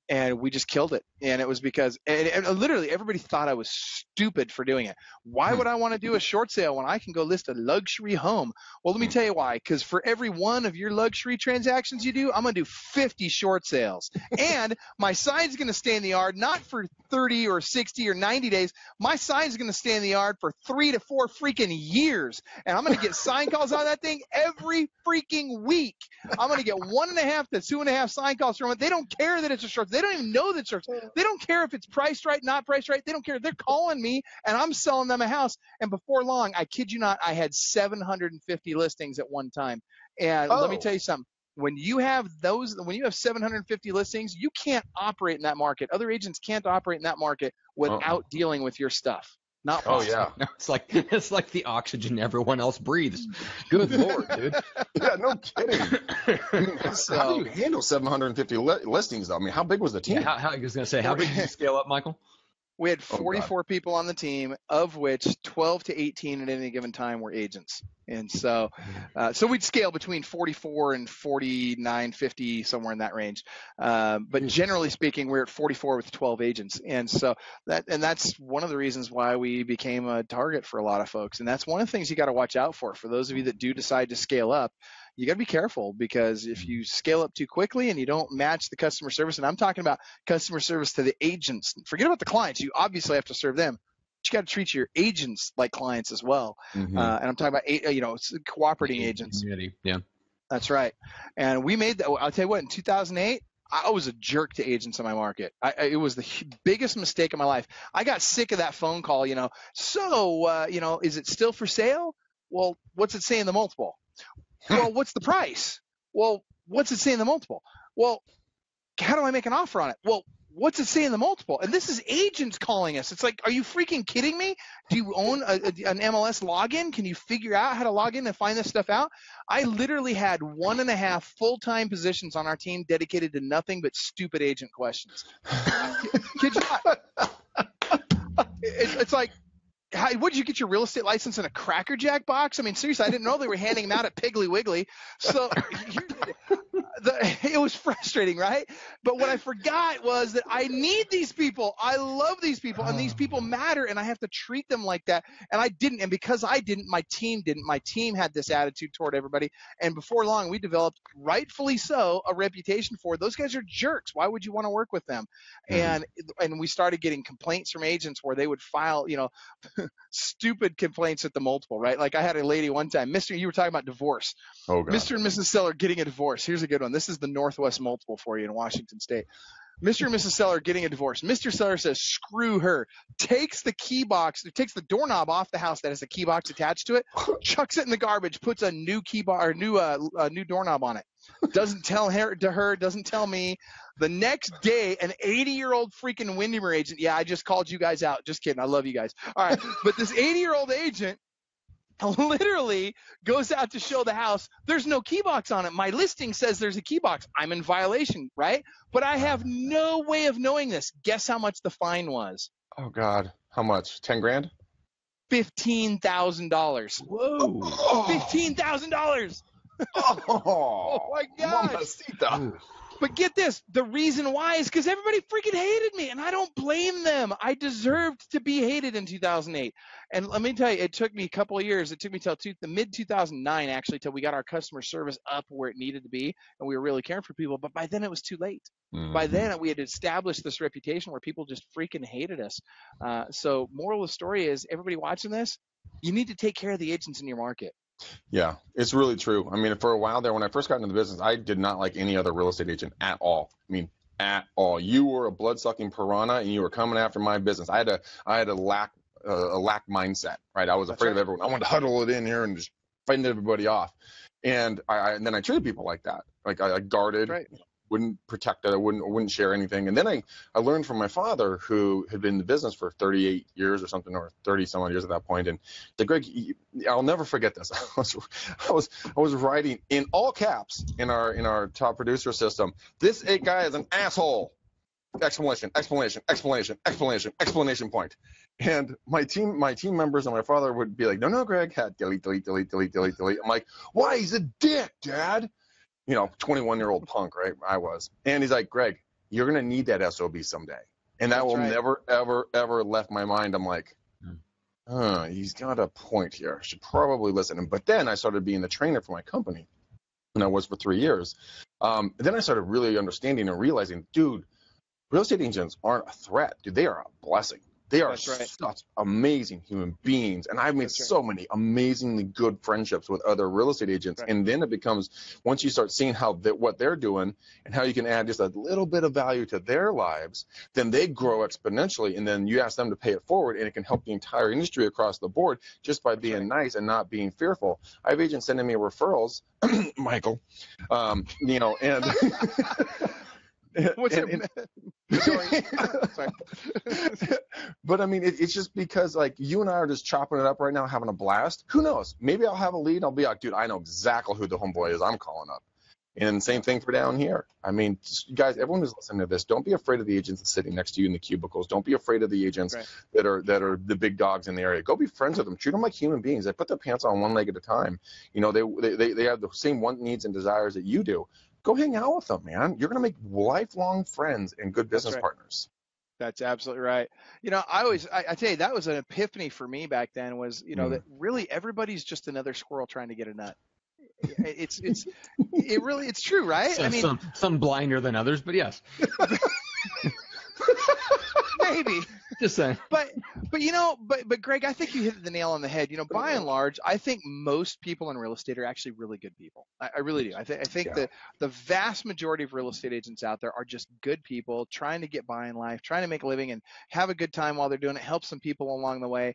and we just killed it. And it was because and literally everybody thought I was stupid for doing it. Why would I want to do a short sale when I can go list a luxury home? Well, let me tell you why. Because for every one of your luxury transactions you do, I'm going to do 50 short sales. And my sign's going to stay in the yard not for 30 or 60 or 90 days. My sign's going to stay in the yard for 3 to 4 freaking years. And I'm going to get sign calls out of that thing every freaking week. I'm going to get 1.5 to 2.5 sign calls from it. They don't care that it's a short. They don't even know that it's short. They don't care if it's priced right, not priced right. They don't care. They're calling me, and I'm selling them a house. And before long, I kid you not, I had 750 listings at one time. And let me tell you something. When you have 750 listings, you can't operate in that market. Other agents can't operate in that market without dealing with your stuff. Not possible. No, it's like the oxygen everyone else breathes. Good Lord, dude. Yeah, no kidding. I mean, how do you handle 750 listings, though? I mean, how big was the team? Yeah, I was going to say, how big did you scale up, Michael? We had 44 people on the team, of which 12 to 18 at any given time were agents. And so we'd scale between 44 and 49, 50, somewhere in that range. But generally speaking, we're at 44 with 12 agents. And so that's one of the reasons why we became a target for a lot of folks. And that's one of the things you got to watch out for those of you that do decide to scale up. You got to be careful, because if you scale up too quickly and you don't match the customer service, and I'm talking about customer service to the agents, forget about the clients. You obviously have to serve them. But you got to treat your agents like clients as well. And I'm talking about, cooperating agents. Yeah, that's right. And we made that. I'll tell you what, in 2008, I was a jerk to agents in my market. It was the biggest mistake of my life. I got sick of that phone call, is it still for sale? Well, what's it say in the multiple? Well, what's the price? Well, what's it say in the multiple? Well, how do I make an offer on it? Well, what's it say in the multiple? And this is agents calling us. It's like, are you freaking kidding me? Do you own an MLS login? Can you figure out how to log in and find this stuff out? I literally had 1.5 full-time positions on our team dedicated to nothing but stupid agent questions. Kid you not. It's like, what did you get your real estate license in a Cracker Jack box? I mean, seriously, I didn't know they were handing them out at Piggly Wiggly. So it was frustrating, right? But what I forgot was that I need these people. I love these people, and these people matter, and I have to treat them like that. And I didn't. And because I didn't, my team didn't. My team had this attitude toward everybody. And before long, we developed, rightfully so, a reputation for those guys are jerks. Why would you want to work with them? And we started getting complaints from agents where they would file, stupid complaints at the multiple, right? Like I had a lady one time, you were talking about divorce. Oh, God. Mr. and Mrs. Seller getting a divorce. Here's a good one. one. This is the Northwest multiple for you in Washington State. Mr. and Mrs. Seller getting a divorce. Mr. Seller says, screw her. Takes the doorknob off the house that has a key box attached to it, chucks it in the garbage, puts a new new doorknob on it. Doesn't tell her, doesn't tell me. The next day, an 80-year-old freaking Windermere agent. Yeah, I just called you guys out. Just kidding. I love you guys. All right. But this 80-year-old agent literally goes out to show the house. There's no key box on it. My listing says there's a key box. I'm in violation, right? But I have no way of knowing this. Guess how much the fine was? Oh God, how much? 10 grand? $15,000. Whoa. $15,000. Oh my gosh. Mamacita. But get this, the reason why is because everybody freaking hated me, and I don't blame them. I deserved to be hated in 2008. And let me tell you, it took me a couple of years. It took me till the mid-2009, actually, till we got our customer service up where it needed to be, and we were really caring for people. But by then, it was too late. Mm-hmm. By then, we had established this reputation where people just freaking hated us. So moral of the story is, everybody watching this, you need to take care of the agents in your market. Yeah, it's really true. I mean, for a while there, when I first got into the business, I did not like any other real estate agent at all. I mean, at all. You were a blood-sucking piranha, and you were coming after my business. I had a lack mindset, right? I was afraid of everyone. I wanted to huddle it in here and just fight everybody off. And then I treated people like that. Like I guarded. Right. Wouldn't protect it. I wouldn't share anything. And then I learned from my father, who had been in the business for 38 years or something, or 30 some odd years at that point. And the Greg, I'll never forget this. I was writing in all caps in our top producer system. This guy is an asshole! Explanation point. And my team members and my father would be like, no, Greg, delete. I'm like, why? He's a dick, Dad. 21-year-old punk, right? I was. And he's like, Greg, you're going to need that SOB someday. And that will never, ever, ever left my mind. I'm like, he's got a point here. I should probably listen. But then I started being the trainer for my company, and I was for 3 years. Then I started really understanding and realizing, dude, real estate agents aren't a threat. Dude, they are a blessing. They are such amazing human beings. And I've made so many amazingly good friendships with other real estate agents. Right. And then it becomes, once you start seeing what they're doing and how you can add just a little bit of value to their lives, then they grow exponentially. And then you ask them to pay it forward, and it can help the entire industry across the board just by being nice and not being fearful. I have agents sending me referrals, Michael, and sorry. But I mean, it's just because like you and I are just chopping it up right now, having a blast. Who knows? Maybe I'll have a lead. I'll be like, dude, I know exactly who the homeboy is I'm calling up. And same thing for down here. I mean, guys, everyone who's listening to this, don't be afraid of the agents that's sitting next to you in the cubicles. Don't be afraid of the agents that are the big dogs in the area. Go be friends with them. Treat them like human beings. They put their pants on one leg at a time. They have the same want, needs, and desires that you do. Go hang out with them, man. You're going to make lifelong friends and good business partners. That's absolutely right. I tell you, that was an epiphany for me back then was, that really everybody's just another squirrel trying to get a nut. It's true, right? So, I mean, some blinder than others, but yes. Maybe. Just saying. But Greg, I think you hit the nail on the head. By and large, I think most people in real estate are actually really good people. I really do. I think that the vast majority of real estate agents out there are just good people trying to get by in life, trying to make a living and have a good time while they're doing it, help some people along the way.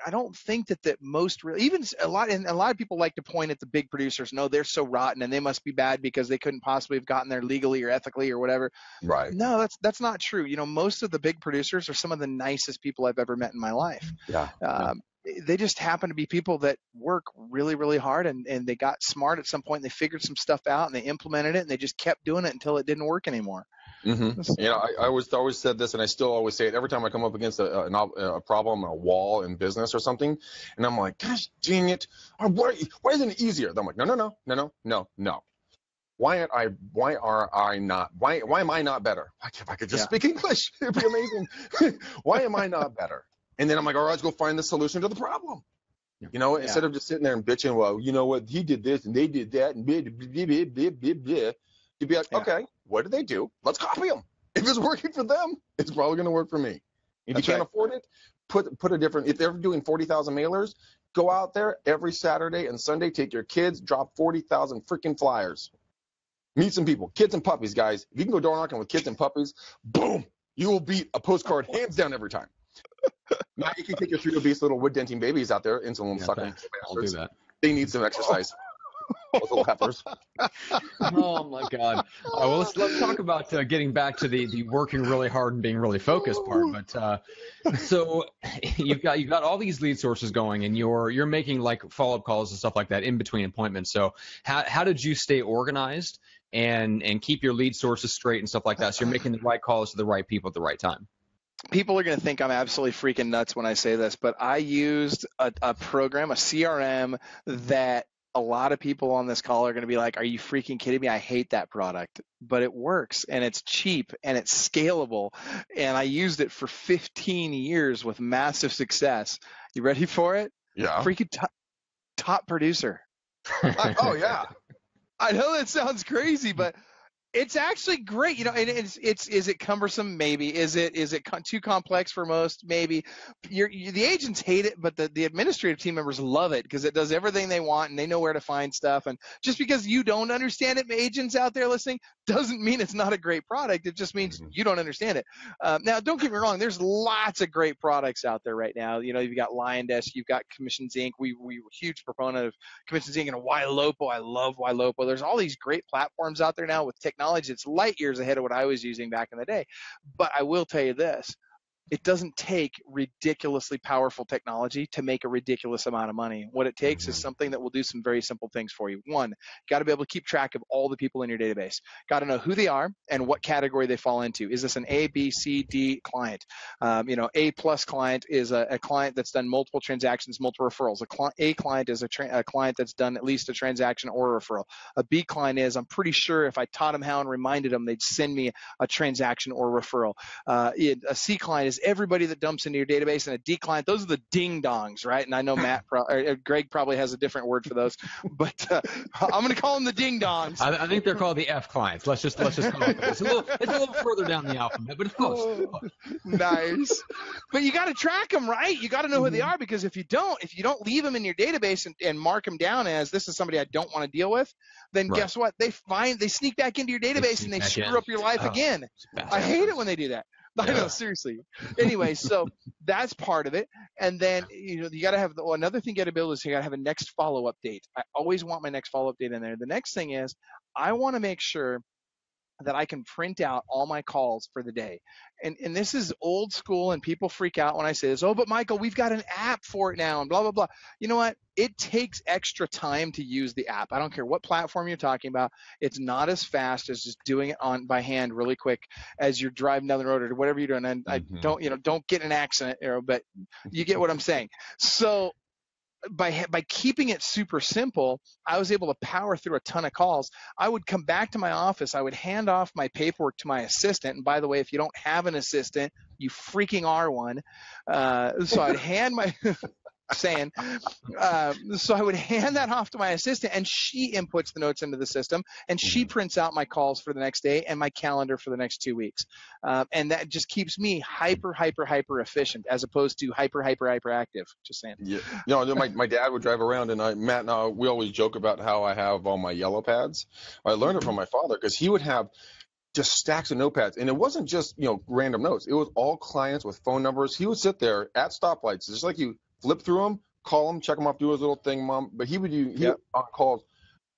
I don't think that most even a lot of people like to point at the big producers. No, they're so rotten and they must be bad because they couldn't possibly have gotten there legally or ethically or whatever. Right. No, that's not true. Most of the big producers are some of the nicest people I've ever met in my life. Yeah. They just happen to be people that work really, really hard and they got smart at some point. And they figured some stuff out and they implemented it and they just kept doing it until it didn't work anymore. Mm-hmm. I always said this, and I still always say it every time I come up against a problem, a wall in business or something, and I'm like, gosh dang it, why isn't it easier? I'm like, no. Why am I not better? If I could just speak English, it'd be amazing. Why am I not better? And then I'm like, all right, let's go find the solution to the problem. Instead of just sitting there and bitching, well, you know what, he did this and they did that and blah, blah, blah, blah, blah, blah. To be like, okay, what did they do? Let's copy them. If it's working for them, it's probably going to work for me. If you can't afford it, put a different. If they're doing 40,000 mailers, go out there every Saturday and Sunday, take your kids, drop 40,000 freaking flyers. Meet some people, kids and puppies, guys. If you can go door knocking with kids and puppies, boom, you will beat a postcard hands down every time. Now you can take your 3 obese little wood denting babies out there, insulin sucking. I'll do that. They need some exercise. Those little heifers. Oh my God. Well, let's talk about getting back to the working really hard and being really focused part. But so you've got all these lead sources going, and you're making like follow-up calls and stuff like that in between appointments. So how did you stay organized and keep your lead sources straight and stuff like that, so you're making the right calls to the right people at the right time? People are going to think I'm absolutely freaking nuts when I say this, but I used a program, a CRM, that a lot of people on this call are going to be like, are you freaking kidding me? I hate that product. But it works, and it's cheap, and it's scalable. And I used it for 15 years with massive success. You ready for it? Yeah. Freaking top producer. Oh, yeah. I know that sounds crazy, but it's actually great, and is it cumbersome? Maybe. Is it too complex for most? Maybe. The agents hate it, but the administrative team members love it because it does everything they want, and they know where to find stuff. And just because you don't understand it, agents out there listening, doesn't mean it's not a great product. It just means you don't understand it. Now, don't get me wrong. There's lots of great products out there right now. You've got LionDesk, you've got Commissions Inc. We were a huge proponent of Commissions Inc. and YLOPO. I love YLOPO. There's all these great platforms out there now with technology that's light years ahead of what I was using back in the day. But I will tell you this. It doesn't take ridiculously powerful technology to make a ridiculous amount of money. What it takes is something that will do some very simple things for you. One, got to be able to keep track of all the people in your database. Got to know who they are and what category they fall into. Is this an A, B, C, D client? A plus client is a client that's done multiple transactions, multiple referrals. A client is a client that's done at least a transaction or a referral. A B client is, I'm pretty sure if I taught them how and reminded them, they'd send me a transaction or referral. A C client is everybody that dumps into your database, and a D client, those are the ding dongs, right? And I know Greg probably has a different word for those, but I'm going to call them the ding dongs. I think they're called the F clients. Let's just call it that. It's a little further down the alphabet, but it's close. Nice. But you got to track them, right? You got to know who they are, because if you don't leave them in your database and mark them down as this is somebody I don't want to deal with, then guess what? They sneak back into your database and they screw up your life again. I hate it when they do that. I know, seriously. Anyway, so that's part of it. And then, you got to have another thing you got to build is you got to have a next follow-up date. I always want my next follow-up date in there. The next thing is I want to make sure that I can print out all my calls for the day. And this is old school, and people freak out when I say this. Oh, but Michael, we've got an app for it now, and blah, blah, blah. You know what? It takes extra time to use the app. I don't care what platform you're talking about. It's not as fast as just doing it by hand really quick as you're driving down the road or whatever you're doing. And I don't get in an accident, but you get what I'm saying. So by keeping it super simple, I was able to power through a ton of calls. I would come back to my office. I would hand off my paperwork to my assistant. And by the way, if you don't have an assistant, you freaking are one. So I'd hand my so I would hand that off to my assistant, and she inputs the notes into the system, and she prints out my calls for the next day and my calendar for the next 2 weeks. And that just keeps me hyper efficient as opposed to hyperactive. Just saying. Yeah. My dad would drive around, and Matt and I, we always joke about how I have all my yellow pads. I learned it from my father because he would have just stacks of notepads, and it wasn't just random notes. It was all clients with phone numbers. He would sit there at stoplights, just like you. Flip through them, call them, check them off, do his little thing, Mom. But he would on calls,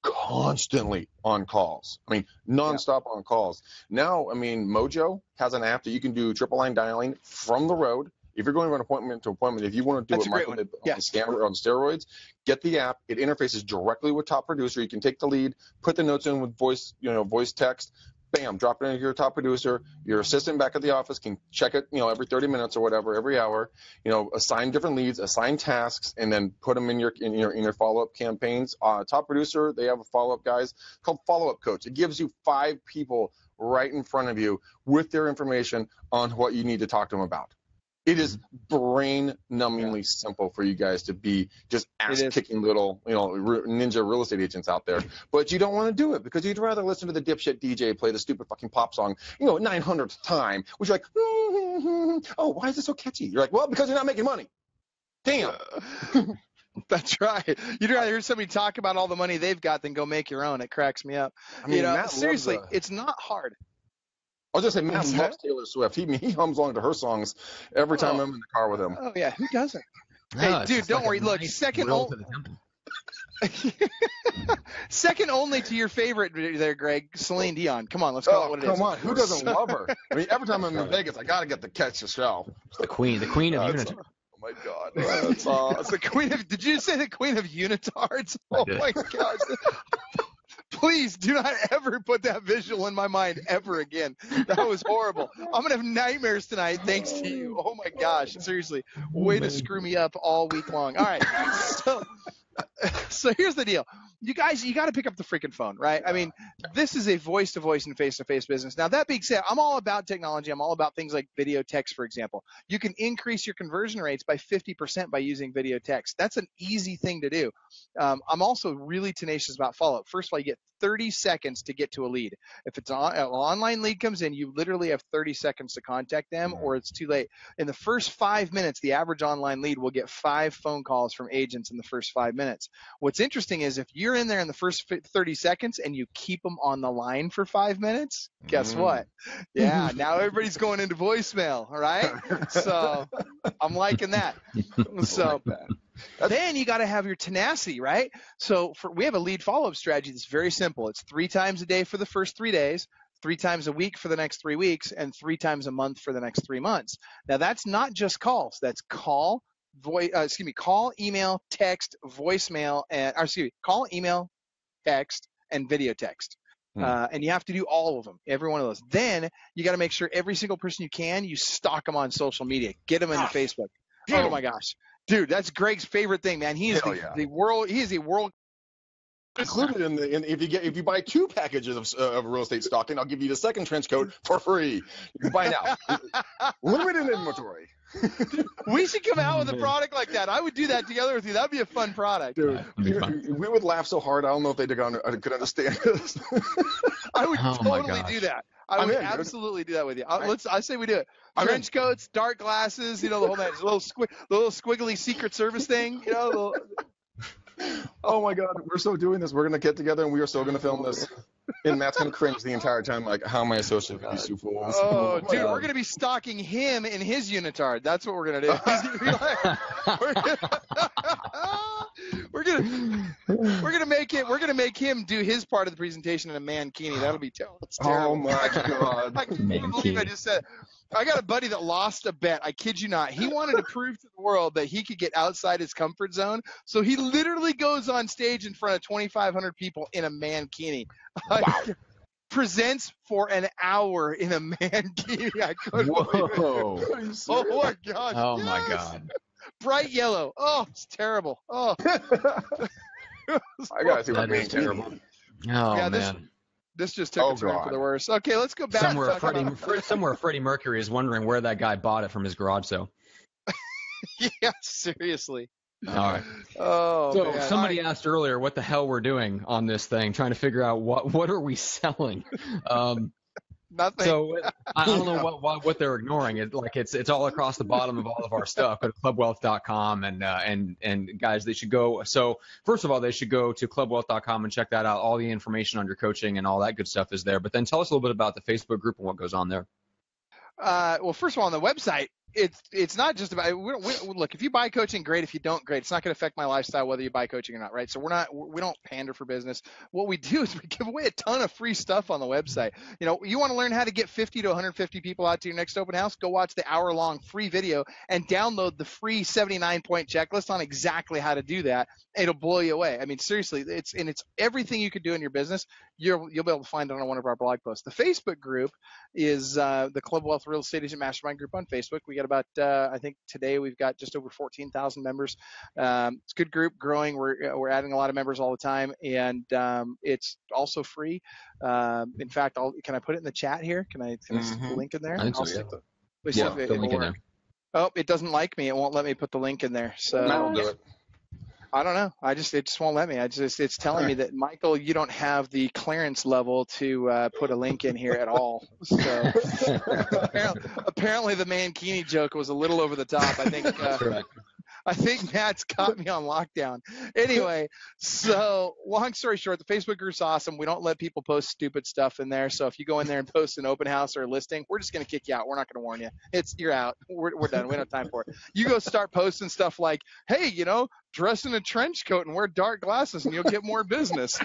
constantly on calls. I mean, nonstop on calls. Now, Mojo has an app that you can do triple line dialing from the road. If you're going from appointment to appointment, if you want to do it Michael did on steroids, get the app. It interfaces directly with Top Producer. You can take the lead, put the notes in with voice text. Bam, drop it into your top producer. Your assistant back at the office can check it, every 30 minutes or whatever, every hour. Assign different leads, assign tasks, and then put them in your follow-up campaigns. Top producer, they have a follow-up guys called Follow-Up Coach. It gives you 5 people right in front of you with their information on what you need to talk to them about. It is brain-numbingly simple for you guys to be just ass-kicking little, ninja real estate agents out there. But you don't want to do it because you'd rather listen to the dipshit DJ play the stupid fucking pop song, 900th time, which you're like, oh, why is it so catchy? You're like, well, because you're not making money. Damn. That's right. You'd rather hear somebody talk about all the money they've got than go make your own. It cracks me up. I mean, Matt seriously, loves, it's not hard. I was just saying, Matt loves Taylor Swift. He hums along to her songs every time I'm in the car with him. Oh yeah, who doesn't? No, Hey, dude, don't worry. Look, second only to your favorite there, Greg, Celine Dion. Come on, let's call it what it is. Come on, who doesn't love her? I mean, every time I'm in Vegas, I got to get to catch the show. The queen of unitards. Oh my God, it's the queen of. Did you say the queen of unitards? Oh my gosh. Please do not ever put that visual in my mind ever again. That was horrible. I'm going to have nightmares tonight thanks to you. Oh, my gosh. Seriously. Way to screw me up all week long. All right. So here's the deal. You guys, you got to pick up the freaking phone, right? I mean, this is a voice-to-voice and face-to-face business. Now, that being said, I'm all about technology. I'm all about things like video text, for example. You can increase your conversion rates by 50% by using video text. That's an easy thing to do. I'm also really tenacious about follow-up. First of all, you get 30 seconds to get to a lead. If it's an online lead comes in, you literally have 30 seconds to contact them, or it's too late. In the first 5 minutes, the average online lead will get 5 phone calls from agents in the first 5 minutes. What's interesting is if you're in there in the first 30 seconds and you keep them on the line for 5 minutes, guess what? Yeah, now everybody's going into voicemail, all right? So I'm liking that. So then you got to have your tenacity, right? So we have a lead follow-up strategy that's very simple. It's 3 times a day for the first 3 days, 3 times a week for the next 3 weeks, and 3 times a month for the next 3 months. Now, that's not just calls. That's call, email, text, voicemail, call, email, text, and video text. And you have to do all of them, every one of those. Then you got to make sure every single person you stalk them on social media. Get them into Facebook. Oh my gosh. Dude, that's Greg's favorite thing, man. He is the world included if you buy 2 packages of real estate stalking, I'll give you the second trench coat for free. You can buy now. Limited inventory. We should come out with a product like that. I would do that together with you. That'd be a fun product. Dude, we would laugh so hard. I don't know if they could understand this. I would totally do that. I would absolutely do that with you. I say we do it. Trench coats, dark glasses, the whole night. The little squiggly Secret Service thing, Oh my God, we're so doing this. We're gonna get together and we are so gonna film this. And Matt's gonna cringe the entire time, like, how am I associated with these 2 fools? Oh, dude, we're gonna be stalking him in his unitard. That's what we're gonna do. We're gonna make him do his part of the presentation in a mankini. That'll be terrible. Oh my God! I can't believe I just said it. I got a buddy that lost a bet. I kid you not. He wanted to prove to the world that he could get outside his comfort zone. So he literally goes on stage in front of 2,500 people in a mankini. Wow. Presents for an hour in a mankini. I couldn't believe it. Oh my gosh. Oh my God. Bright yellow. Oh, it's terrible. Oh. I gotta see what being terrible. Oh yeah, man. This just took a turn for the worse. Okay, let's go back. Somewhere Freddie Mercury is wondering where that guy bought it from his garage sale. Yeah, seriously. All right. Oh, so man. somebody asked earlier what the hell we're doing on this thing, trying to figure out what are we selling. Nothing. So I don't know what they're ignoring. It's all across the bottom of all of our stuff. Go to clubwealth.com and guys, they should go. So first of all, they should go to clubwealth.com and check that out. All the information on your coaching and all that good stuff is there. But then tell us a little bit about the Facebook group and what goes on there. Well, first of all, on the website, it's not just about look, if you buy coaching, great. If you don't, great. It's not going to affect my lifestyle whether you buy coaching or not, right? So we don't pander for business. What we do is we give away a ton of free stuff on the website. You want to learn how to get 50 to 150 people out to your next open house? Go watch the hour-long free video and download the free 79-point checklist on exactly how to do that. It'll blow you away. I mean, seriously, it's everything you could do in your business. You'll be able to find it on one of our blog posts. The Facebook group is the Club Wealth Real Estate Agent Mastermind group on Facebook. We got about I think today we've got just over 14,000 members. It's a good group, growing. We're adding a lot of members all the time, and it's also free. In fact, can I put it in the chat here? Can I stick the link in there? I think so, yeah. Put the link in there. Oh, it doesn't like me. It won't let me put the link in there. So Matt will do it. I don't know. It just won't let me. It's telling me that, Michael, you don't have the clearance level to put a link in here at all. So apparently the mankini joke was a little over the top. I think I think Matt's got me on lockdown. Anyway, so long story short, the Facebook group's awesome. We don't let people post stupid stuff in there. So if you go in there and post an open house or a listing, we're just going to kick you out. We're not going to warn you. You're out. We're done. We don't have time for it. You go start posting stuff like, hey, dress in a trench coat and wear dark glasses and you'll get more business.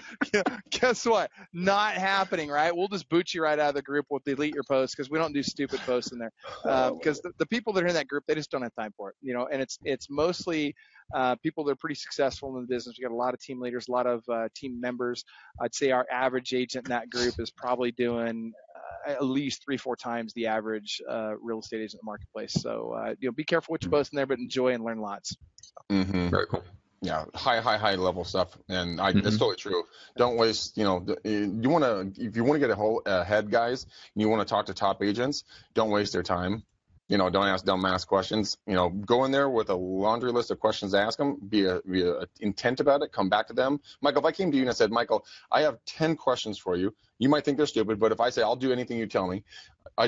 Guess what? Not happening, right? We'll just boot you right out of the group. We'll delete your posts because we don't do stupid posts in there. Because the people that are in that group, they just don't have time for it, and it's mostly people that are pretty successful in the business. We got a lot of team leaders, a lot of team members. I'd say our average agent in that group is probably doing at least 3-4 times the average real estate agent in the marketplace. So, be careful what you post in there, but enjoy and learn lots. Mm-hmm. Very cool. Yeah, high level stuff, and it's totally true. Don't waste, if you want to get ahead, guys, and you want to talk to top agents, don't waste their time. Don't ask dumbass questions. Go in there with a laundry list of questions to ask them. Be a intent about it. Come back to them. Michael, if I came to you and I said, Michael, I have 10 questions for you. You might think they're stupid, but if I say I'll do anything you tell me,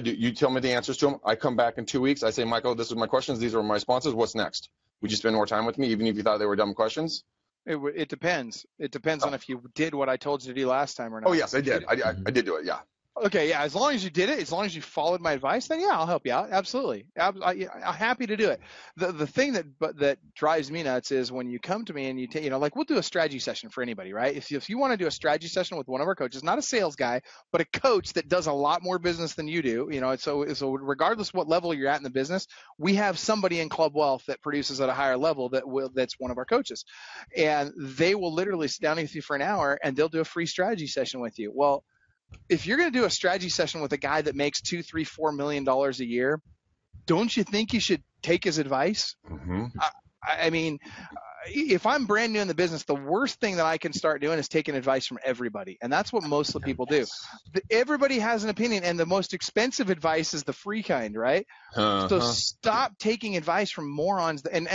you tell me the answers to them. I come back in 2 weeks. I say, Michael, this is my questions. These are my responses. What's next? Would you spend more time with me, even if you thought they were dumb questions? It depends. It depends on if you did what I told you to do last time or not. Oh, yes, I did. I did do it, yeah. Okay, yeah, as long as you did it, as long as you followed my advice, then yeah, I'll help you out. Absolutely. I'm happy to do it. The thing that drives me nuts is when you come to me and we'll do a strategy session for anybody, right? If you want to do a strategy session with one of our coaches, not a sales guy, but a coach that does a lot more business than you do, so regardless of what level you're at in the business, we have somebody in Club Wealth that produces at a higher level that's one of our coaches. And they will literally sit down with you for an hour and they'll do a free strategy session with you. Well, if you're going to do a strategy session with a guy that makes $2, $3, $4 million a year, don't you think you should take his advice? Mm-hmm. I mean, if I'm brand new in the business, the worst thing that I can start doing is taking advice from everybody. And that's what most of the people do. Everybody has an opinion, and the most expensive advice is the free kind, right? So stop taking advice from morons. And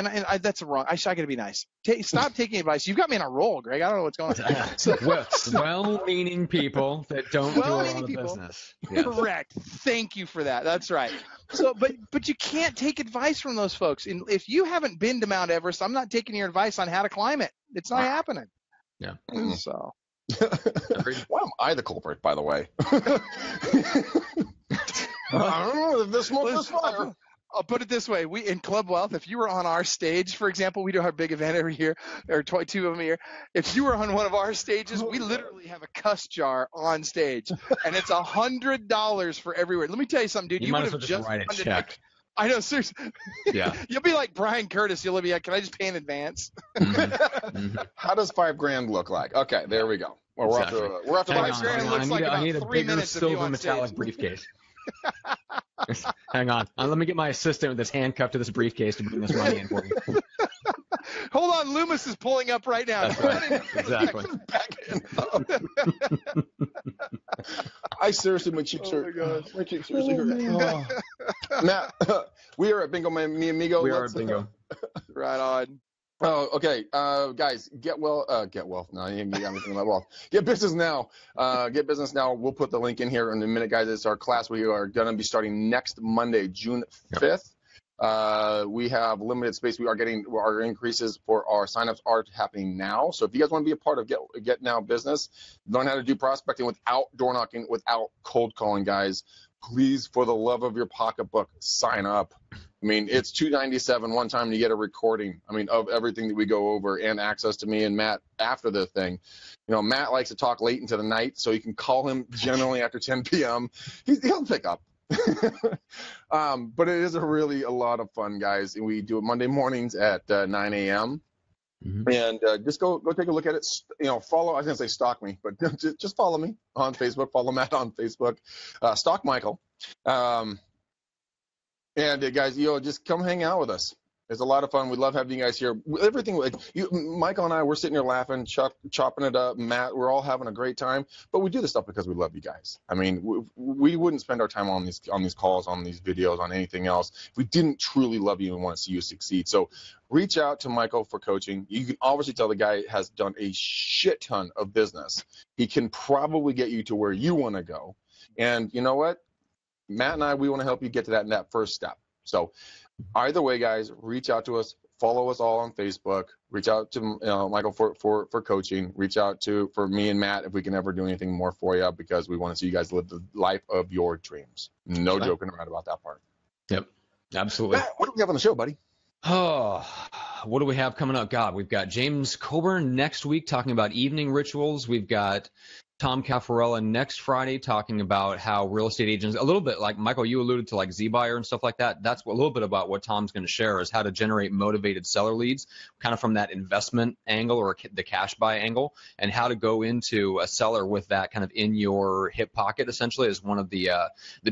that's wrong. I got to be nice. Stop taking advice. You've got me on a roll, Greg. I don't know what's going on. So, well-meaning people that don't do a lot of business. Yes. Correct. Thank you for that. That's right. So, but you can't take advice from those folks. And if you haven't been to Mount Everest, I'm not taking your advice on how to climb it. It's not happening. Yeah. So. Why am I the culprit, by the way? I don't know if this smoke is fire. I'll put it this way. We in Club Wealth, if you were on our stage, for example, we do our big event every year, or 2 of them a year. If you were on one of our stages, we literally have a cuss jar on stage, and it's $100 for every word. Let me tell you something, dude. You might as well just write a check. I know, seriously. Yeah. You'll be like Brian Curtis. You'll be like, can I just pay in advance? How does $5,000 look like? Okay, there we go. Well, we're off to $5,000 looks like I need a about 3 bigger minutes of you silver on metallic stage. briefcase. Hang on. Let me get my assistant that's handcuffed to this briefcase to bring this money in for you. Hold on, Loomis is pulling up right now. That's right. Exactly. I seriously, my cheeks hurt. My cheeks seriously hurt. Matt, we are at Bingo, mi amigo. We are at Bingo. Right on. Oh, okay. Guys, get wealth. No, you got me thinking about wealth. Get business now. Get business now. We'll put the link in here in a minute, guys. It's our class. We are going to be starting next Monday, June 5th. We have limited space. We are getting our increases for our signups are happening now. So if you guys want to be a part of Get Now business, learn how to do prospecting without door knocking, without cold calling, guys, please, for the love of your pocketbook, sign up. I mean, it's $297 one time to get a recording, of everything that we go over and access to me and Matt after the thing. Matt likes to talk late into the night, so you can call him generally after 10 p.m. He'll pick up. But it is a lot of fun, guys. And we do it Monday mornings at 9 a.m. Mm-hmm. And just go take a look at it. Follow. I was gonna say stalk me, but just follow me on Facebook. Follow Matt on Facebook. Stalk Michael. And guys, just come hang out with us. It's a lot of fun. We love having you guys here. Everything, Michael and I, we're sitting here laughing, chopping it up. Matt, we're all having a great time. But we do this stuff because we love you guys. We wouldn't spend our time on these calls, on these videos, on anything else if we didn't truly love you and want to see you succeed. So reach out to Michael for coaching. You can obviously tell the guy has done a shit ton of business. He can probably get you to where you want to go. And you know what? Matt and I, we want to help you get to that first step. So either way, guys, reach out to us follow us all on Facebook. Reach out to Michael for coaching. Reach out for me and Matt if we can ever do anything more for you, because we want to see you guys live the life of your dreams. No joking around about that part. Yep, absolutely. Matt, what do we have on the show, buddy? Oh, what do we have coming up? God, we've got James Coburn next week talking about evening rituals. We've got Tom Caffarella next Friday talking about how real estate agents, a little bit like Michael, you alluded to like Z-Buyer and stuff like that. That's a little bit about what Tom's going to share, is how to generate motivated seller leads, kind of from that investment angle or the cash buy angle, and how to go into a seller with that kind of in your hip pocket, essentially, as one of the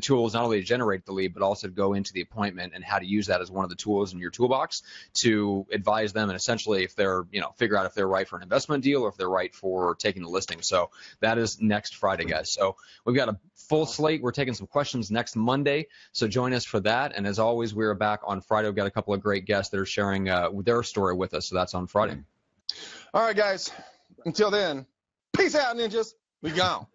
tools, not only to generate the lead, but also to go into the appointment, and how to use that as one of the tools in your toolbox to advise them and essentially if they're, figure out if they're right for an investment deal or if they're right for taking the listing. So that is next Friday, guys. So we've got a full slate. We're taking some questions next Monday, so join us for that. And as always, we're back on Friday. We've got a couple of great guests that are sharing their story with us, so that's on Friday. All right, guys. Until then, peace out, ninjas. We gone.